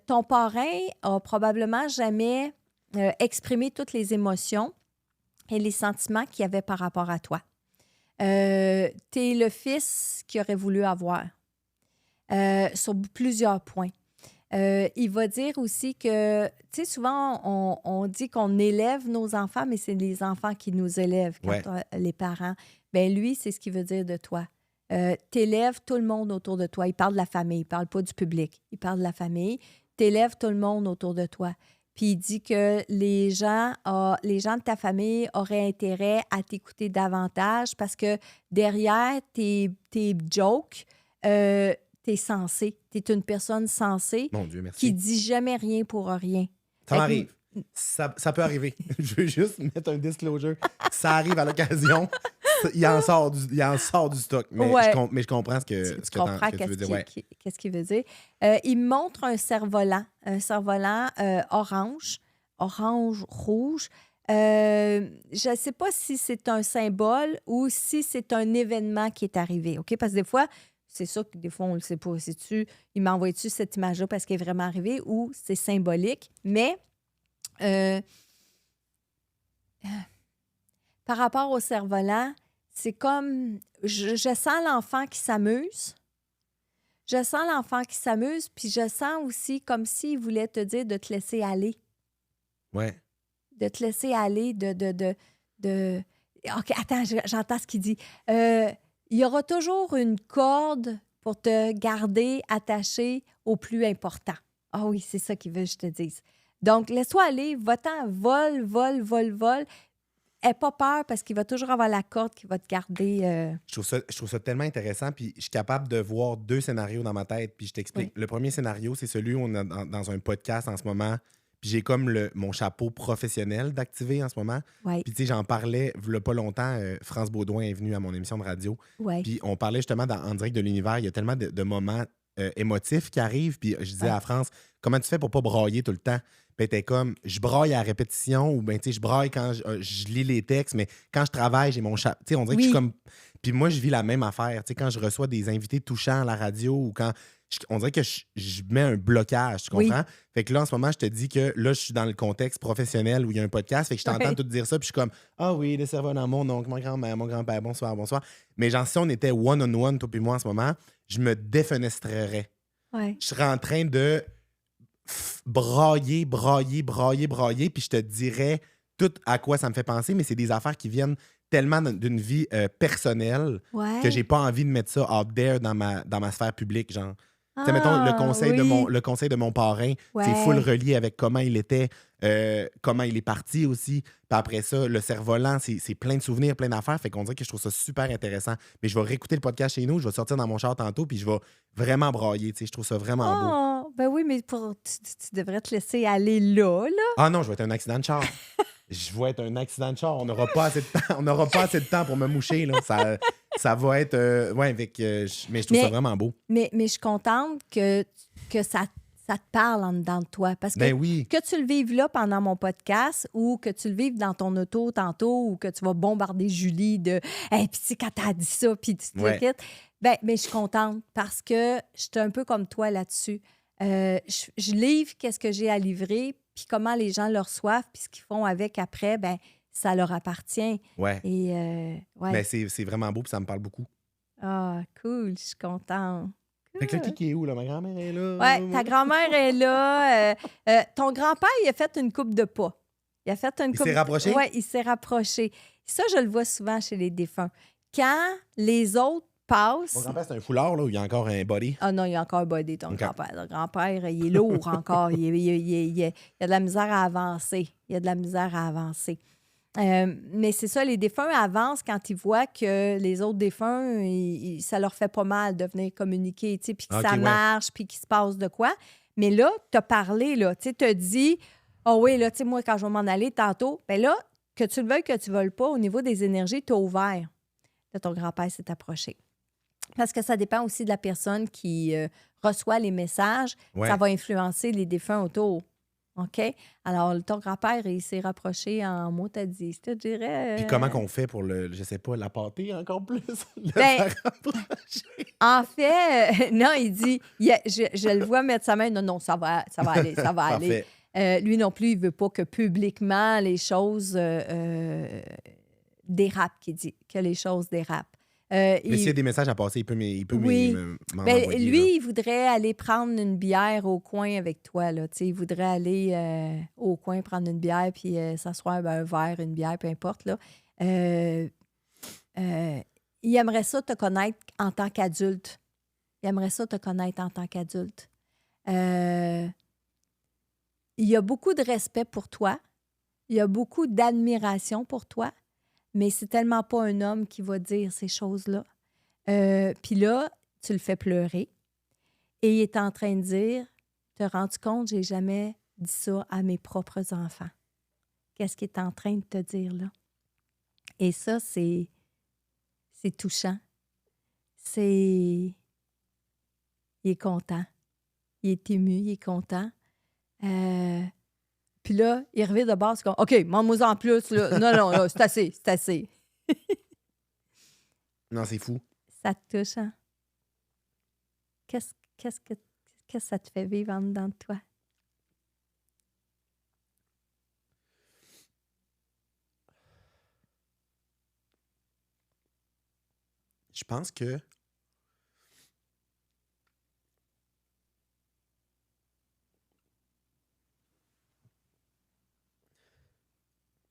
Speaker 1: Ton parrain a probablement jamais exprimé toutes les émotions et les sentiments qu'il y avait par rapport à toi. T'es le fils qu'il aurait voulu avoir sur plusieurs points. Il va dire aussi que, tu sais, souvent, on dit qu'on élève nos enfants, mais c'est les enfants qui nous élèvent quand les parents. Bien, lui, c'est ce qu'il veut dire de toi. T'élèves tout le monde autour de toi. Il parle de la famille, il parle pas du public. Il parle de la famille. T'élèves tout le monde autour de toi. Puis il dit que les gens de ta famille auraient intérêt à t'écouter davantage parce que derrière tes jokes, t'es sensé. T'es une personne sensée.
Speaker 2: Mon Dieu, merci.
Speaker 1: Qui dit jamais rien pour rien.
Speaker 2: Ça m'arrive. Ça peut arriver. Je veux juste mettre un disclosure. Ça arrive à l'occasion. Il en sort du stock. Mais, je comprends ce que tu veux dire. Ouais.
Speaker 1: Qu'est-ce qu'il veut dire? Il me montre un cerf-volant. Un cerf-volant orange, rouge. Je ne sais pas si c'est un symbole ou si c'est un événement qui est arrivé. OK? Parce que des fois, c'est ça que des fois, on ne le sait pas. Il m'envoie-tu cette image-là parce qu'elle est vraiment arrivée ou c'est symbolique. Mais par rapport au cerf-volant, c'est comme... Je sens l'enfant qui s'amuse. Je sens l'enfant qui s'amuse, puis je sens aussi comme s'il voulait te dire de te laisser aller.
Speaker 2: Ouais.
Speaker 1: De te laisser aller, OK, attends, j'entends ce qu'il dit. Il y aura toujours une corde pour te garder attaché au plus important. Ah oui, c'est ça qu'il veut que je te dise. Donc, laisse-toi aller, va-t'en, vole. Aie pas peur parce qu'il va toujours avoir la corde qui va te garder.
Speaker 2: Je trouve ça tellement intéressant. Puis je suis capable de voir deux scénarios dans ma tête. Puis je t'explique.
Speaker 1: Oui.
Speaker 2: Le premier scénario, c'est celui où on est dans un podcast en ce moment. Puis j'ai comme mon chapeau professionnel d'activer en ce moment.
Speaker 1: Ouais.
Speaker 2: Puis tu sais, j'en parlais, il y a pas longtemps, France Baudouin est venue à mon émission de radio.
Speaker 1: Ouais.
Speaker 2: Puis on parlait justement en direct de l'univers, il y a tellement de moments émotifs qui arrivent. Puis je disais à France, comment tu fais pour pas brailler tout le temps? Puis elle était comme, je braille à la répétition ou bien tu sais, je braille quand je lis les textes, mais quand je travaille, j'ai mon chapeau. Tu sais, on dirait que je suis comme. Puis moi, je vis la même affaire. Tu sais, quand je reçois des invités touchants à la radio ou quand. On dirait que je mets un blocage, tu comprends? Fait que là, en ce moment, je te dis que là, je suis dans le contexte professionnel où il y a un podcast. Fait que je t'entends tout dire ça, puis je suis comme, ah oui, le serveur dans mon oncle, mon grand-mère, mon grand-père, bonsoir, bonsoir. Mais genre, si on était one-on-one, toi et moi, en ce moment, je me défenestrerais.
Speaker 1: Ouais.
Speaker 2: Je serais en train de brailler, puis je te dirais tout à quoi ça me fait penser, mais c'est des affaires qui viennent tellement d'une vie personnelle que j'ai pas envie de mettre ça out there dans ma sphère publique, genre. Tu sais, mettons, le conseil de mon parrain, c'est full relié avec comment il était, comment il est parti aussi. Puis après ça, le cerf-volant, c'est plein de souvenirs, plein d'affaires. Fait qu'on dirait que je trouve ça super intéressant. Mais je vais réécouter le podcast chez nous, je vais sortir dans mon char tantôt, puis je vais vraiment brailler. Tu sais, je trouve ça vraiment beau.
Speaker 1: Ben oui, mais tu devrais te laisser aller là.
Speaker 2: Ah non, je vais être un accident de char. Je vais être un accident de char. On n'aura pas assez de temps. On n'aura pas assez de temps pour me moucher. Là. Ça va être. Mais je trouve ça vraiment beau.
Speaker 1: Mais je suis contente que ça te parle en dedans de toi. Parce que que tu le vives là pendant mon podcast ou que tu le vives dans ton auto tantôt ou que tu vas bombarder Julie de hey, puis tu sais, quand t'as dit ça, puis tu te quittes. Ben, je suis contente parce que je suis un peu comme toi là-dessus. Je livre qu'est-ce que j'ai à livrer, puis comment les gens le reçoivent, puis ce qu'ils font avec après, ben ça leur appartient.
Speaker 2: Ouais.
Speaker 1: Et,
Speaker 2: Ben, c'est vraiment beau, puis ça me parle beaucoup.
Speaker 1: Ah, cool, je suis contente.
Speaker 2: Fait que là, qui est où, là? Ma grand-mère est là.
Speaker 1: Ouais, ta grand-mère est là. Ton grand-père, il a fait une coupe de pas. Il
Speaker 2: s'est rapproché?
Speaker 1: Oui, il s'est rapproché. Ça, je le vois souvent chez les défunts. Quand les autres passent...
Speaker 2: Mon grand-père, c'est un foulard, là, où il y a encore un body?
Speaker 1: Ah non, il y a encore un body, ton grand-père. Ton grand-père, il est lourd encore. Il a de la misère à avancer. Mais c'est ça, les défunts avancent quand ils voient que les autres défunts, ça leur fait pas mal de venir communiquer, puis que ça marche, puis qu'il se passe de quoi. Mais là, tu as parlé, là, tu as dit, oui, là, tu sais, moi, quand je vais m'en aller tantôt, bien là, que tu le veuilles, que tu ne veuilles pas, au niveau des énergies, tu as ouvert. Là, ton grand-père s'est approché. Parce que ça dépend aussi de la personne qui reçoit les messages. Ça va influencer les défunts autour. OK? Alors, ton grand-père, il s'est rapproché en mots, t'as dit, je te dirais...
Speaker 2: Puis comment qu'on fait pour je sais pas, la pâter encore plus?
Speaker 1: En fait, non, il dit, je le vois mettre sa main, non, ça va aller, ça va aller. Lui non plus, il veut pas que publiquement les choses dérapent, qu'il dit, que les choses dérapent.
Speaker 2: Mais s'il y a des messages à passer, il peut m'en envoyer.
Speaker 1: Lui,
Speaker 2: là.
Speaker 1: il voudrait aller prendre une bière au coin avec toi. Là. Il voudrait aller au coin prendre une bière puis s'asseoir un verre, une bière, peu importe. Là. Il aimerait ça te connaître en tant qu'adulte. Il y a beaucoup de respect pour toi. Il y a beaucoup d'admiration pour toi. Mais c'est tellement pas un homme qui va dire ces choses-là. Puis là, tu le fais pleurer. Et il est en train de dire, te rends-tu compte, j'ai jamais dit ça à mes propres enfants. Qu'est-ce qu'il est en train de te dire là? Et ça, c'est touchant. Il est content. Il est ému, il est content. Puis là, il revient de base comme OK, montre-moi en plus. Là. Non, là, c'est assez.
Speaker 2: Non, c'est fou.
Speaker 1: Ça te touche, hein? Qu'est-ce que ça te fait vivre en dedans de toi?
Speaker 2: Je pense que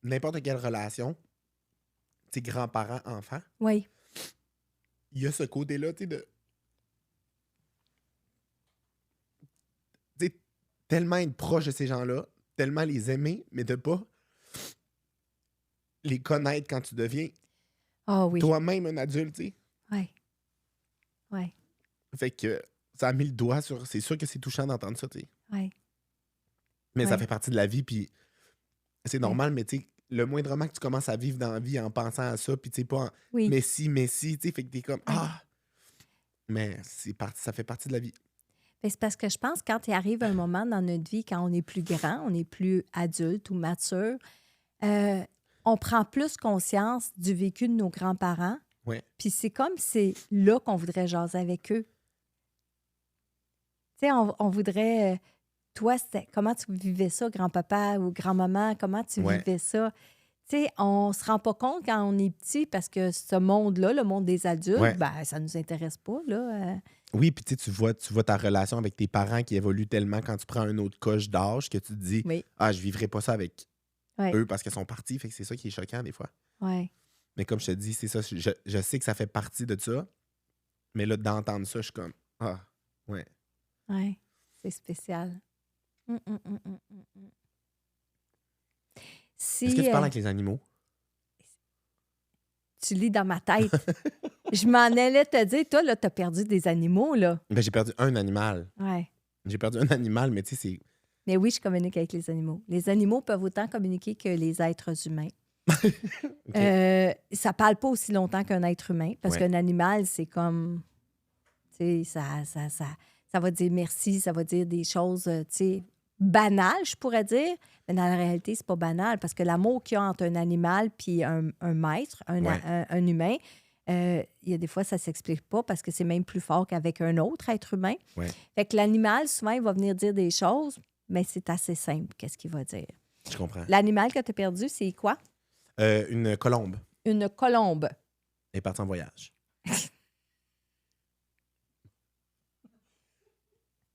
Speaker 2: n'importe quelle relation, tes grands-parents-enfants,
Speaker 1: oui.
Speaker 2: Il y a ce côté-là, tu sais, de... Tu sais, tellement être proche de ces gens-là, tellement les aimer, mais de pas les connaître quand tu deviens toi-même un adulte, tu sais.
Speaker 1: Oui.
Speaker 2: Fait que ça a mis le doigt sur... C'est sûr que c'est touchant d'entendre ça, tu sais.
Speaker 1: Oui.
Speaker 2: Mais
Speaker 1: Ouais.
Speaker 2: ça fait partie de la vie, puis c'est normal, mais tu sais, le moindrement que tu commences à vivre dans la vie en pensant à ça, puis tu sais, pas en
Speaker 1: Oui.
Speaker 2: mais si, tu sais, fait que t'es comme
Speaker 1: Ouais.
Speaker 2: ah! Mais ça fait partie de la vie.
Speaker 1: Ben, c'est parce que je pense que quand il arrive un moment dans notre vie, quand on est plus grand, on est plus adulte ou mature, on prend plus conscience du vécu de nos grands-parents.
Speaker 2: Ouais.
Speaker 1: Puis c'est comme c'est là qu'on voudrait jaser avec eux. Tu sais, on voudrait... toi, comment tu vivais ça, grand-papa ou grand-maman? Comment tu
Speaker 2: Ouais.
Speaker 1: vivais ça? Tu sais, on se rend pas compte quand on est petit parce que ce monde-là, le monde des adultes,
Speaker 2: Ouais.
Speaker 1: ben, ça nous intéresse pas, là.
Speaker 2: Oui, puis tu sais, tu vois ta relation avec tes parents qui évolue tellement quand tu prends une autre coche d'âge que tu te dis
Speaker 1: Oui.
Speaker 2: ah, je vivrai pas ça avec
Speaker 1: Ouais.
Speaker 2: eux parce qu'ils sont partis. Fait que c'est ça qui est choquant des fois.
Speaker 1: Ouais.
Speaker 2: Mais comme je te dis, c'est ça. Je sais que ça fait partie de ça. Mais là, d'entendre ça, je suis comme ah, ouais.
Speaker 1: Ouais. C'est spécial. Si
Speaker 2: Est-ce que tu parles avec les animaux?
Speaker 1: tu lis dans ma tête, je m'en allais te dire, toi, là, t'as perdu des animaux, là.
Speaker 2: Ben, j'ai perdu un animal.
Speaker 1: Ouais.
Speaker 2: J'ai perdu un animal, mais tu sais, c'est.
Speaker 1: Mais oui, je communique avec les animaux. Les animaux peuvent autant communiquer que les êtres humains.
Speaker 2: OK.
Speaker 1: Ça parle pas aussi longtemps qu'un être humain, parce
Speaker 2: Ouais.
Speaker 1: qu'un animal, c'est comme... Tu sais, ça va dire merci, ça va dire des choses, tu sais, banales, je pourrais dire. Mais dans la réalité, c'est pas banal, parce que l'amour qu'il y a entre un animal puis un maître,
Speaker 2: Ouais.
Speaker 1: un humain, il y a des fois, ça s'explique pas, parce que c'est même plus fort qu'avec un autre être humain.
Speaker 2: Ouais.
Speaker 1: Fait que l'animal, souvent, il va venir dire des choses, mais c'est assez simple, qu'est-ce qu'il va dire.
Speaker 2: Je comprends.
Speaker 1: L'animal que tu as perdu, c'est quoi?
Speaker 2: Une colombe.
Speaker 1: Une colombe.
Speaker 2: Elle est partie en voyage.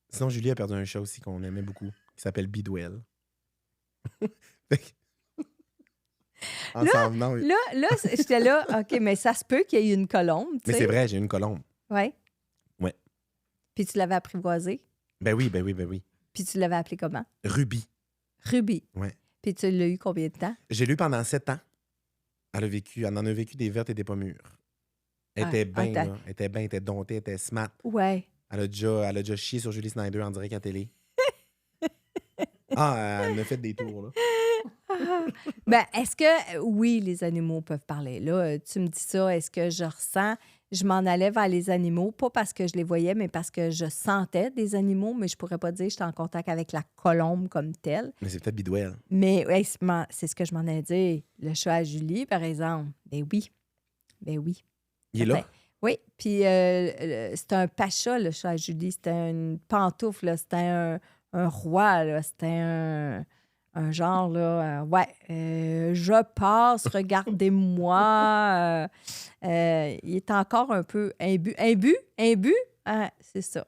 Speaker 2: Sinon, Julie a perdu un chat aussi qu'on aimait beaucoup, qui s'appelle Bidwell. En s'en venant.
Speaker 1: Là, j'étais là, OK, mais ça se peut qu'il y ait une colombe, tu sais.
Speaker 2: Mais c'est vrai, j'ai une colombe.
Speaker 1: Oui.
Speaker 2: Ouais.
Speaker 1: Puis tu l'avais apprivoisée.
Speaker 2: Ben oui.
Speaker 1: Puis tu l'avais appelée comment?
Speaker 2: Ruby.
Speaker 1: Ruby.
Speaker 2: Ouais.
Speaker 1: Puis tu l'as eu combien de temps?
Speaker 2: J'ai lu pendant 7 ans. Elle en a vécu des vertes et des pas mûres. Elle était bien, là. Elle était domptée, elle était smart.
Speaker 1: Ouais.
Speaker 2: Elle a déjà chié sur Julie Snyder en direct à télé. Elle a fait des tours, là.
Speaker 1: Ben, est-ce que, oui, les animaux peuvent parler? Là, tu me dis ça, est-ce que je ressens... Je m'en allais vers les animaux, pas parce que je les voyais, mais parce que je sentais des animaux, mais je pourrais pas dire que j'étais en contact avec la colombe comme telle.
Speaker 2: Mais c'est peut-être Bidwell.
Speaker 1: Mais ouais, c'est ce que je m'en allais dire. Le chat à Julie, par exemple. Ben oui. Ben oui.
Speaker 2: Il est là?
Speaker 1: Oui, puis c'était un pacha, le chat à Julie. C'était une pantoufle, là. C'était un roi, là. C'était un genre, là, je passe, regardez-moi. Il est encore un peu imbu. C'est ça.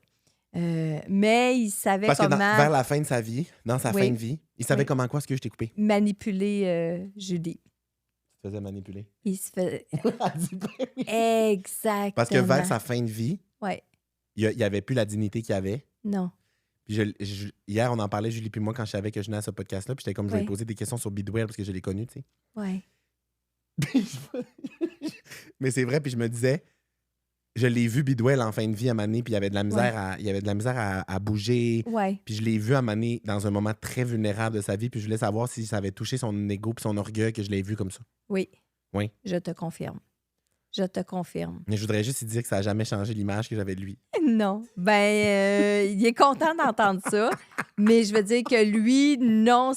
Speaker 1: Mais il savait
Speaker 2: Parce
Speaker 1: comment...
Speaker 2: que vers la fin de sa vie, dans sa
Speaker 1: Oui.
Speaker 2: fin de vie, il savait
Speaker 1: Oui.
Speaker 2: comment quoi, ce que je t'ai coupé.
Speaker 1: manipuler Julie.
Speaker 2: Il se faisait manipuler.
Speaker 1: Il se fait...
Speaker 2: Elle dit ben oui.
Speaker 1: Exactement.
Speaker 2: Parce que vers sa fin de vie,
Speaker 1: Oui.
Speaker 2: il n'y avait plus la dignité qu'il avait.
Speaker 1: Non.
Speaker 2: Puis hier, on en parlait, Julie puis moi, quand je savais que je venais à ce podcast-là. Puis j'étais comme, je vais lui poser des questions sur Bidwell parce que je l'ai connu, tu sais.
Speaker 1: Oui.
Speaker 2: Mais c'est vrai, puis je me disais, je l'ai vu Bidwell en fin de vie à Mané, puis il y avait de la misère, à bouger.
Speaker 1: Oui.
Speaker 2: Puis je l'ai vu à Mané dans un moment très vulnérable de sa vie, puis je voulais savoir si ça avait touché son ego puis son orgueil que je l'ai vu comme ça.
Speaker 1: Oui.
Speaker 2: Oui.
Speaker 1: Je te confirme. Je te confirme.
Speaker 2: Mais je voudrais juste lui dire que ça n'a jamais changé l'image que j'avais de lui.
Speaker 1: Non. Ben, il est content d'entendre ça. Mais je veux dire que lui, non,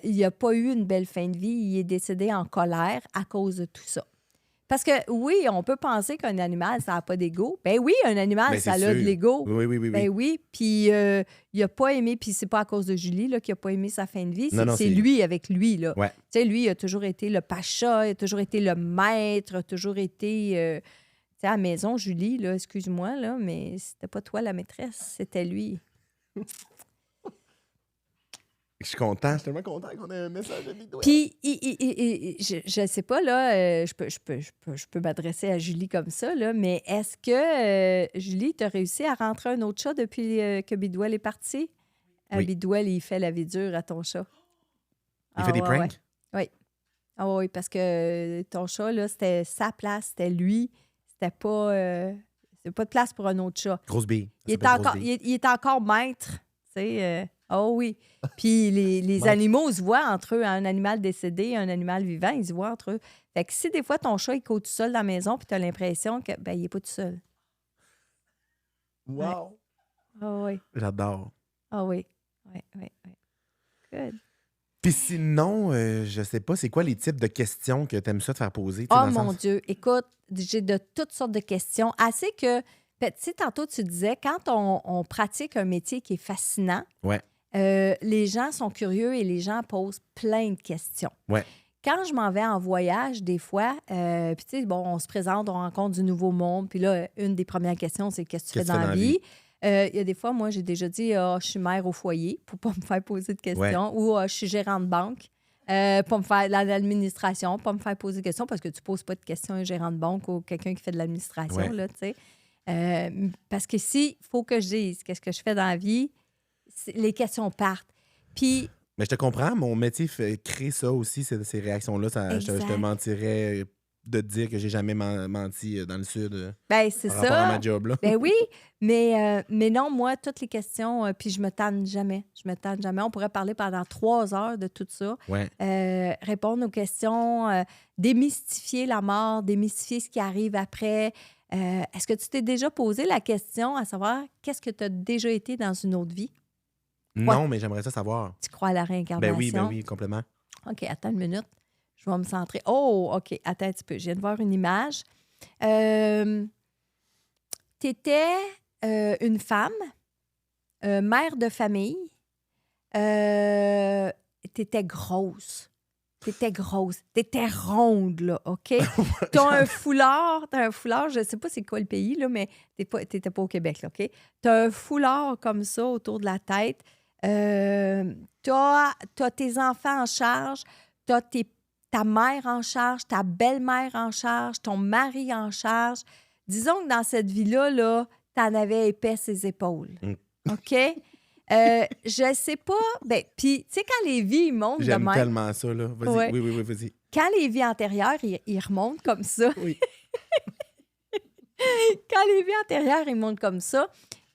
Speaker 1: il n'a pas eu une belle fin de vie. Il est décédé en colère à cause de tout ça. Parce que oui, on peut penser qu'un animal, ça n'a pas d'ego. Ben oui, un animal,
Speaker 2: Ben,
Speaker 1: ça a
Speaker 2: c'est
Speaker 1: de
Speaker 2: sûr.
Speaker 1: l'ego.
Speaker 2: Oui.
Speaker 1: Ben oui. Puis il n'a pas aimé, puis c'est pas à cause de Julie là, qu'il n'a pas aimé sa fin de vie.
Speaker 2: Non,
Speaker 1: C'est lui avec lui. Là.
Speaker 2: Ouais.
Speaker 1: Tu sais, lui, il a toujours été le pacha, il a toujours été le maître, a toujours été... tu sais, à la maison, Julie, là, excuse-moi, là, mais c'était pas toi la maîtresse, c'était lui.
Speaker 2: Je suis content, je suis tellement content qu'on ait un message de Bidwell.
Speaker 1: Puis, je sais pas, là, je peux m'adresser à Julie comme ça, là, mais est-ce que, Julie, tu as réussi à rentrer un autre chat depuis que Bidwell est parti?
Speaker 2: Oui.
Speaker 1: Bidwell, il fait la vie dure à ton chat.
Speaker 2: Il fait des
Speaker 1: ouais,
Speaker 2: pranks?
Speaker 1: ouais. Oui. Ah oui, parce que ton chat, là, c'était sa place, c'était lui. C'était pas de place pour un autre chat.
Speaker 2: Grosse bille.
Speaker 1: Il est encore maître. sais. Oh oui. Puis les animaux se voient entre eux. Un animal décédé, un animal vivant, ils se voient entre eux. Fait que si des fois, ton chat, il court tout seul dans la maison, puis tu as l'impression que il n'est pas tout seul.
Speaker 2: Wow!
Speaker 1: Ah oui.
Speaker 2: J'adore.
Speaker 1: Ah oui. Oui. Good.
Speaker 2: Puis sinon, je sais pas, c'est quoi les types de questions que tu aimes ça te faire poser?
Speaker 1: Oh mon Dieu, écoute, j'ai de toutes sortes de questions. Assez que, tu sais, tantôt tu disais, quand on pratique un métier qui est fascinant,
Speaker 2: ouais.
Speaker 1: Les gens sont curieux et les gens posent plein de questions.
Speaker 2: Ouais.
Speaker 1: Quand je m'en vais en voyage, des fois, puis tu sais, bon, on se présente, on rencontre du nouveau monde, puis là, une des premières questions, c'est qu'est-ce que tu fais dans la vie? Il y a des fois, moi, j'ai déjà dit, je suis mère au foyer pour pas me faire poser de questions, ou je suis gérant de banque pour me faire de l'administration, pas me faire poser de questions parce que tu poses pas de questions à un gérant de banque ou quelqu'un qui fait de l'administration, là, tu sais. Parce que si il faut que je dise qu'est-ce que je fais dans la vie, les questions partent. Puis...
Speaker 2: Mais je te comprends, mon métier crée ça aussi, ces réactions-là. Je te mentirais de te dire que j'ai jamais menti dans le Sud.
Speaker 1: Ben, c'est
Speaker 2: par rapport à ma job, là.
Speaker 1: Ben oui, mais non, moi, toutes les questions, puis je me tanne jamais. On pourrait parler pendant 3 heures de tout ça.
Speaker 2: Ouais.
Speaker 1: Répondre aux questions, démystifier la mort, démystifier ce qui arrive après. Est-ce que tu t'es déjà posé la question à savoir qu'est-ce que tu as déjà été dans une autre vie?
Speaker 2: Non, mais j'aimerais ça savoir.
Speaker 1: Tu crois à la réincarnation?
Speaker 2: Ben oui, complètement.
Speaker 1: OK, attends une minute. Je vais me centrer. Oh, OK, attends un petit peu. Je viens de voir une image. Tu étais une femme, mère de famille. Tu étais grosse. Tu étais ronde, là, OK? Tu as un foulard, je ne sais pas c'est quoi le pays, là, mais tu n'étais pas au Québec, là, OK? Tu as un foulard comme ça autour de la tête. Tu as tes enfants en charge, tu as ta mère en charge, ta belle-mère en charge, ton mari en charge. Disons que dans cette vie-là, là, tu en avais épais ses épaules. OK? Je sais pas. Ben, puis, tu sais, quand les vies montent de même...
Speaker 2: J'aime tellement ça, là. Vas-y.
Speaker 1: Ouais.
Speaker 2: Oui, vas-y.
Speaker 1: Quand les vies antérieures, ils remontent comme ça.
Speaker 2: Oui.
Speaker 1: Quand les vies antérieures, ils montent comme ça,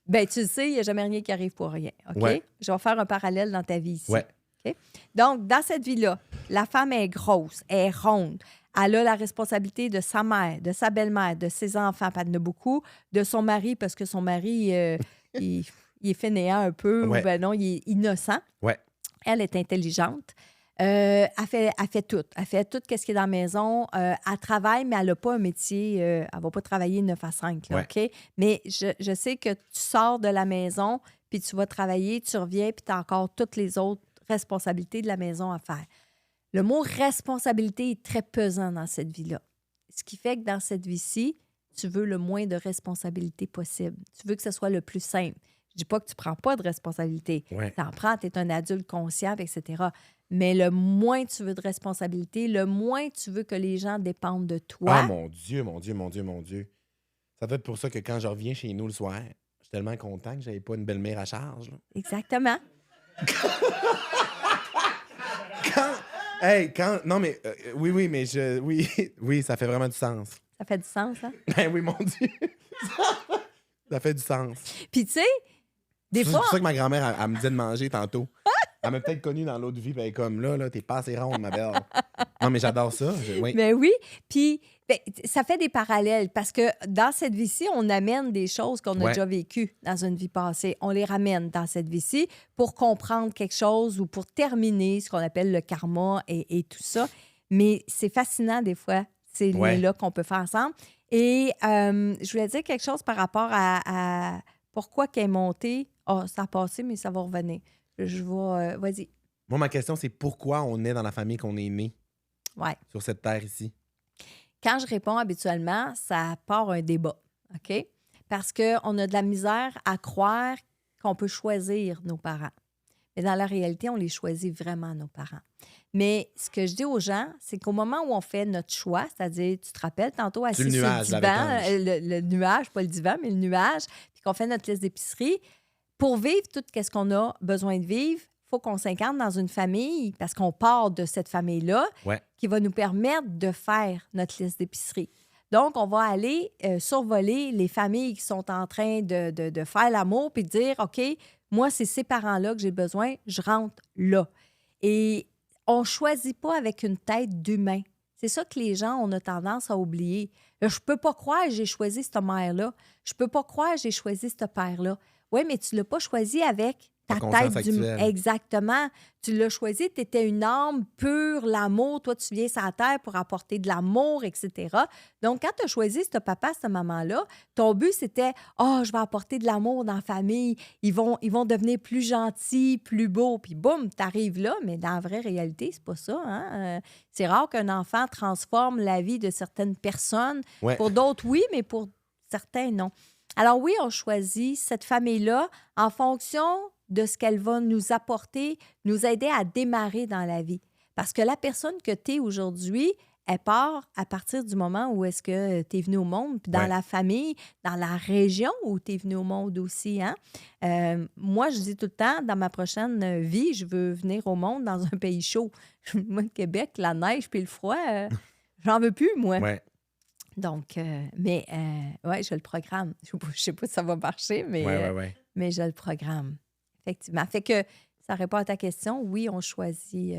Speaker 1: ben tu le sais, il n'y a jamais rien qui arrive pour rien. OK?
Speaker 2: Ouais.
Speaker 1: Je vais faire un parallèle dans ta vie ici.
Speaker 2: Ouais.
Speaker 1: OK? Donc, dans cette vie-là, la femme est grosse, elle est ronde. Elle a la responsabilité de sa mère, de sa belle-mère, de ses enfants, pas de beaucoup, de son mari, parce que son mari, il est fainéant un peu, ou ben non, il est innocent.
Speaker 2: Ouais.
Speaker 1: Elle est intelligente. Elle fait tout. Elle fait tout ce qui est dans la maison. Elle travaille, mais elle n'a pas un métier. Elle ne va pas travailler 9 à 5. Là, OK? Mais je sais que tu sors de la maison, puis tu vas travailler, tu reviens, puis tu as encore toutes les autres responsabilités de la maison à faire. Le mot responsabilité est très pesant dans cette vie-là. Ce qui fait que dans cette vie-ci, tu veux le moins de responsabilités possible. Tu veux que ce soit le plus simple. Je ne dis pas que tu ne prends pas de responsabilité.
Speaker 2: Ouais.
Speaker 1: Tu en prends, tu es un adulte conscient, etc. Mais le moins tu veux de responsabilité, le moins tu veux que les gens dépendent de toi.
Speaker 2: Ah, mon Dieu. Ça doit être pour ça que quand je reviens chez nous le soir, je suis tellement content que j'avais pas une belle-mère à charge. Là.
Speaker 1: Exactement.
Speaker 2: Non, mais oui, mais oui, ça fait vraiment du sens.
Speaker 1: Ça fait du sens, hein?
Speaker 2: Ben oui, mon Dieu. Ça fait du sens.
Speaker 1: Puis tu sais, des fois...
Speaker 2: C'est pour ça que ma grand-mère, elle me disait de manger tantôt. Elle m'a peut-être connue dans l'autre vie, ben comme là, t'es pas assez ronde, ma belle. Non, mais j'adore ça. Oui.
Speaker 1: Ben oui. Puis ça fait des parallèles parce que dans cette vie-ci, on amène des choses qu'on a déjà vécues dans une vie passée. On les ramène dans cette vie-ci pour comprendre quelque chose ou pour terminer ce qu'on appelle le karma et tout ça. Mais c'est fascinant des fois, ces liens-là qu'on peut faire ensemble. Et je voulais dire quelque chose par rapport à pourquoi qu'elle est montée. Ça a passé, mais ça va revenir. Je vais... vas-y.
Speaker 2: Moi, ma question, c'est pourquoi on est dans la famille qu'on est né sur cette terre ici?
Speaker 1: Quand je réponds habituellement, ça part un débat, OK? Parce qu'on a de la misère à croire qu'on peut choisir nos parents. Mais dans la réalité, on les choisit vraiment, nos parents. Mais ce que je dis aux gens, c'est qu'au moment où on fait notre choix, c'est-à-dire, tu te rappelles, tantôt assis sur le divan, le nuage, pas le divan, mais le nuage, puis qu'on fait notre liste d'épicerie, pour vivre tout ce qu'on a besoin de vivre, il faut qu'on s'incarne dans une famille, parce qu'on part de cette famille-là, qui va nous permettre de faire notre liste d'épicerie. Donc, on va aller survoler les familles qui sont en train de faire l'amour puis dire, OK, Moi, c'est ces parents-là que j'ai besoin, je rentre là. Et on ne choisit pas avec une tête d'humain. C'est ça que les gens, on a tendance à oublier. Je ne peux pas croire que j'ai choisi cette mère-là. Je ne peux pas croire que j'ai choisi ce père-là. Oui, mais tu ne l'as pas choisi avec ta tête d'humain. Exactement. Tu l'as choisi, tu étais une âme pure, l'amour. Toi, tu viens sur la terre pour apporter de l'amour, etc. Donc, quand tu as choisi ce papa, cette maman-là, ton but, c'était « Ah, je vais apporter de l'amour dans la famille. Ils vont devenir plus gentils, plus beaux. » Puis boum, tu arrives là, mais dans la vraie réalité, c'est pas ça. Hein? C'est rare qu'un enfant transforme la vie de certaines personnes.
Speaker 2: Ouais.
Speaker 1: Pour d'autres, oui, mais pour certains, non. Alors oui, on choisit cette famille-là en fonction de ce qu'elle va nous apporter, nous aider à démarrer dans la vie. Parce que la personne que tu es aujourd'hui, elle part à partir du moment où est-ce que tu es venu au monde, puis dans la famille, dans la région où tu es venu au monde aussi. Hein? Moi, je dis tout le temps, dans ma prochaine vie, je veux venir au monde dans un pays chaud. Moi, le Québec, la neige puis le froid, j'en veux plus, moi.
Speaker 2: Ouais.
Speaker 1: Donc, ouais, je le programme. Je ne sais pas si ça va marcher, mais, mais je le programme. Effectivement. Fait que ça répond à ta question. Oui, on choisit.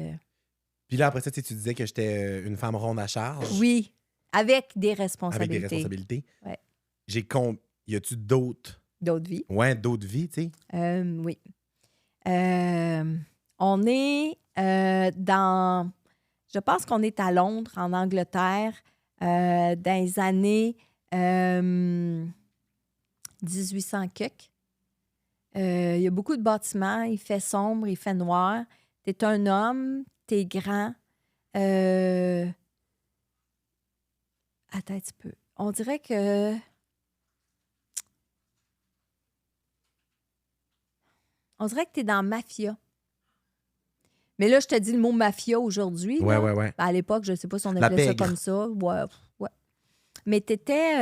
Speaker 2: Puis là, après ça, tu disais que j'étais une femme ronde à charge.
Speaker 1: Oui, avec des responsabilités.
Speaker 2: Avec des responsabilités.
Speaker 1: Ouais.
Speaker 2: Y a-tu d'autres?
Speaker 1: D'autres vies?
Speaker 2: Ouais, d'autres vies, tu sais.
Speaker 1: Oui. On est dans. Je pense qu'on est à Londres, en Angleterre, dans les années 1800 quelques. Il y a beaucoup de bâtiments, il fait sombre, il fait noir. Tu es un homme, tu es grand. Attends un petit peu. On dirait que... On dirait que tu es dans mafia. Mais là, je te dis le mot mafia aujourd'hui.
Speaker 2: Ouais.
Speaker 1: Ben, à l'époque, je ne sais pas si on appelait ça comme ça. Ouais. Mais tu étais...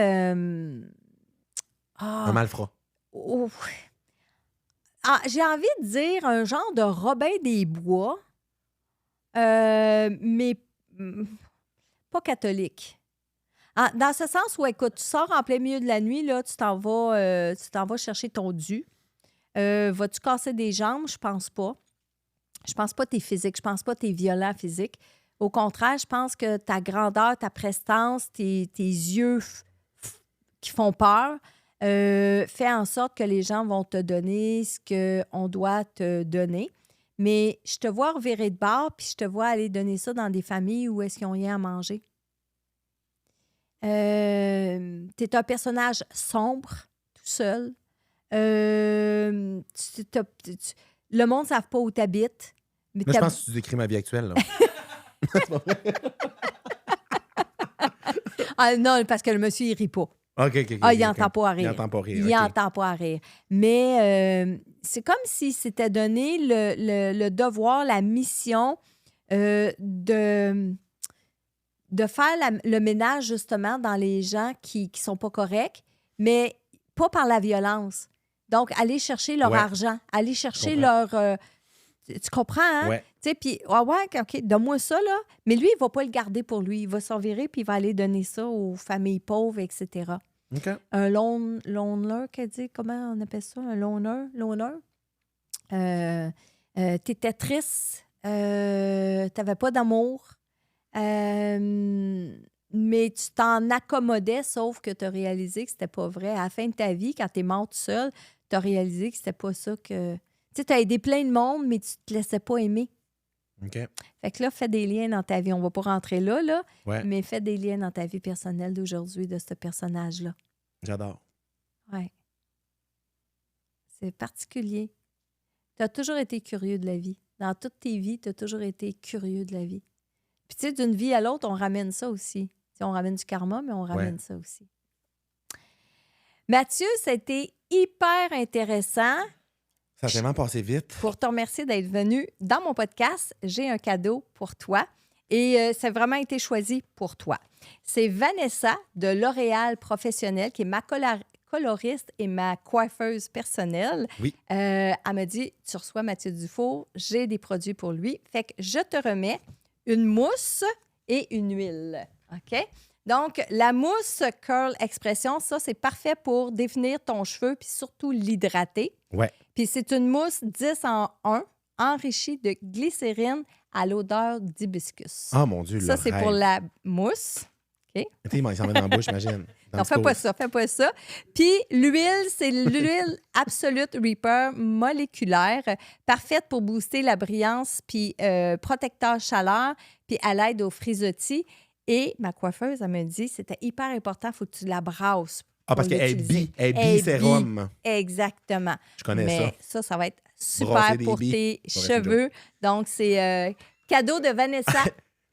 Speaker 2: un malfrat.
Speaker 1: Oh. J'ai envie de dire un genre de Robin des Bois, mais pas catholique. Dans ce sens où, écoute, tu sors en plein milieu de la nuit, là, tu t'en vas chercher ton dû. Vas-tu casser des jambes? Je pense pas. Je pense pas que tu es physique. Je pense pas que tu es violent physique. Au contraire, je pense que ta grandeur, ta prestance, tes yeux qui font peur, fait en sorte que les gens vont te donner ce qu'on doit te donner. Mais je te vois revirer de bord, puis je te vois aller donner ça dans des familles où est-ce qu'ils n'ont rien à manger. Tu es un personnage sombre, tout seul. Le monde ne savent pas où tu habites.
Speaker 2: Moi, je pense que tu décris ma vie actuelle. Là.
Speaker 1: Non, parce que le monsieur, il rit pas.
Speaker 2: OK.
Speaker 1: Il n'entend pas à rire. Il n'entend pas à rire. Mais c'est comme si c'était donné le devoir, la mission de faire le ménage, justement, dans les gens qui ne sont pas corrects, mais pas par la violence. Donc, aller chercher leur argent, aller chercher leur... tu comprends, hein?
Speaker 2: Ouais.
Speaker 1: Tu sais, puis, OK, donne-moi ça, là. Mais lui, il ne va pas le garder pour lui. Il va s'en virer, puis il va aller donner ça aux familles pauvres, etc.
Speaker 2: OK.
Speaker 1: Un loner, qu'elle dit, comment on appelle ça? Un loner? T'étais triste, t'avais pas d'amour, mais tu t'en accommodais, sauf que tu as réalisé que c'était pas vrai. À la fin de ta vie, quand t'es morte seule, tu as réalisé que c'était pas ça que... Tu sais, tu as aidé plein de monde, mais tu te laissais pas aimer.
Speaker 2: OK.
Speaker 1: Fait que là, fais des liens dans ta vie. On va pas rentrer là,
Speaker 2: Ouais.
Speaker 1: mais fais des liens dans ta vie personnelle d'aujourd'hui de ce personnage-là.
Speaker 2: J'adore.
Speaker 1: Ouais. C'est particulier. Tu as toujours été curieux de la vie. Dans toutes tes vies, tu as toujours été curieux de la vie. Puis tu sais, d'une vie à l'autre, on ramène ça aussi. T'sais, on ramène du karma, mais on ramène ça aussi. Mathieu, ça a été hyper intéressant.
Speaker 2: Ça a tellement passé vite.
Speaker 1: Pour te remercier d'être venu dans mon podcast, j'ai un cadeau pour toi. Et ça a vraiment été choisi pour toi. C'est Vanessa de L'Oréal Professionnel, qui est ma coloriste et ma coiffeuse personnelle.
Speaker 2: Oui.
Speaker 1: Elle m'a dit, tu reçois Mathieu Dufour, j'ai des produits pour lui. Fait que je te remets une mousse et une huile. OK? Donc, la mousse Curl Expression, ça, c'est parfait pour définir ton cheveu puis surtout l'hydrater.
Speaker 2: Ouais.
Speaker 1: Puis c'est une mousse 10 en 1 enrichie de glycérine à l'odeur d'hibiscus.
Speaker 2: Ah, mon Dieu,
Speaker 1: Ça,
Speaker 2: le
Speaker 1: c'est
Speaker 2: rêve.
Speaker 1: pour la mousse. OK?
Speaker 2: Il s'en met dans la bouche, imagine.
Speaker 1: Non, fais pas ça. Puis l'huile, c'est l'huile Absolute Reaper moléculaire, parfaite pour booster la brillance, puis protecteur chaleur, puis elle aide aux frisottis. Et ma coiffeuse, elle me dit, c'était hyper important, il faut que tu la brasses.
Speaker 2: Ah, parce qu'elle est bi-sérum.
Speaker 1: Exactement.
Speaker 2: Je connais
Speaker 1: Mais
Speaker 2: ça.
Speaker 1: Ça va être super pour tes cheveux. Donc, c'est cadeau de Vanessa.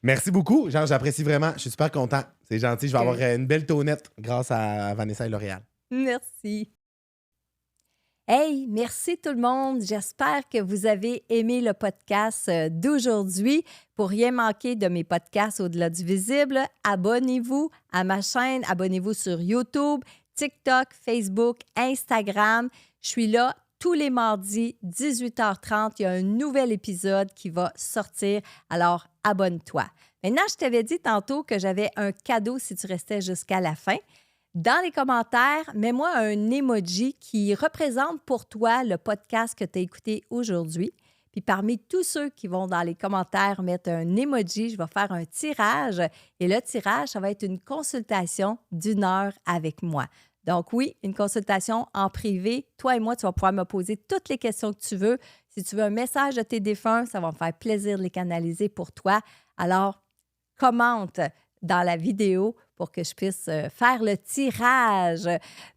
Speaker 2: Merci beaucoup. Genre, j'apprécie vraiment. Je suis super content. C'est gentil. Je vais avoir une belle tonnette grâce à Vanessa et L'Oréal.
Speaker 1: Merci. Hey, merci tout le monde. J'espère que vous avez aimé le podcast d'aujourd'hui. Pour rien manquer de mes podcasts Au-delà du visible, abonnez-vous à ma chaîne. Abonnez-vous sur YouTube, TikTok, Facebook, Instagram. Je suis là tous les mardis, 18h30. Il y a un nouvel épisode qui va sortir. Alors, abonne-toi. Maintenant, je t'avais dit tantôt que j'avais un cadeau si tu restais jusqu'à la fin. Dans les commentaires, mets-moi un emoji qui représente pour toi le podcast que tu as écouté aujourd'hui. Puis parmi tous ceux qui vont dans les commentaires mettre un emoji, je vais faire un tirage. Et le tirage, ça va être une consultation d'1 heure avec moi. Donc oui, une consultation en privé. Toi et moi, tu vas pouvoir me poser toutes les questions que tu veux. Si tu veux un message de tes défunts, ça va me faire plaisir de les canaliser pour toi. Alors, commente dans la vidéo pour que je puisse faire le tirage.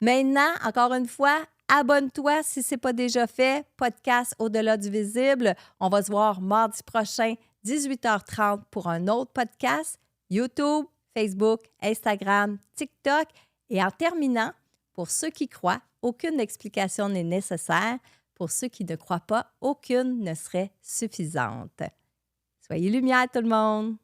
Speaker 1: Maintenant, encore une fois, abonne-toi si ce n'est pas déjà fait. Podcast Au-delà du visible. On va se voir mardi prochain, 18h30 pour un autre podcast. YouTube, Facebook, Instagram, TikTok. Et en terminant, pour ceux qui croient, aucune explication n'est nécessaire. Pour ceux qui ne croient pas, aucune ne serait suffisante. Soyez lumière tout le monde!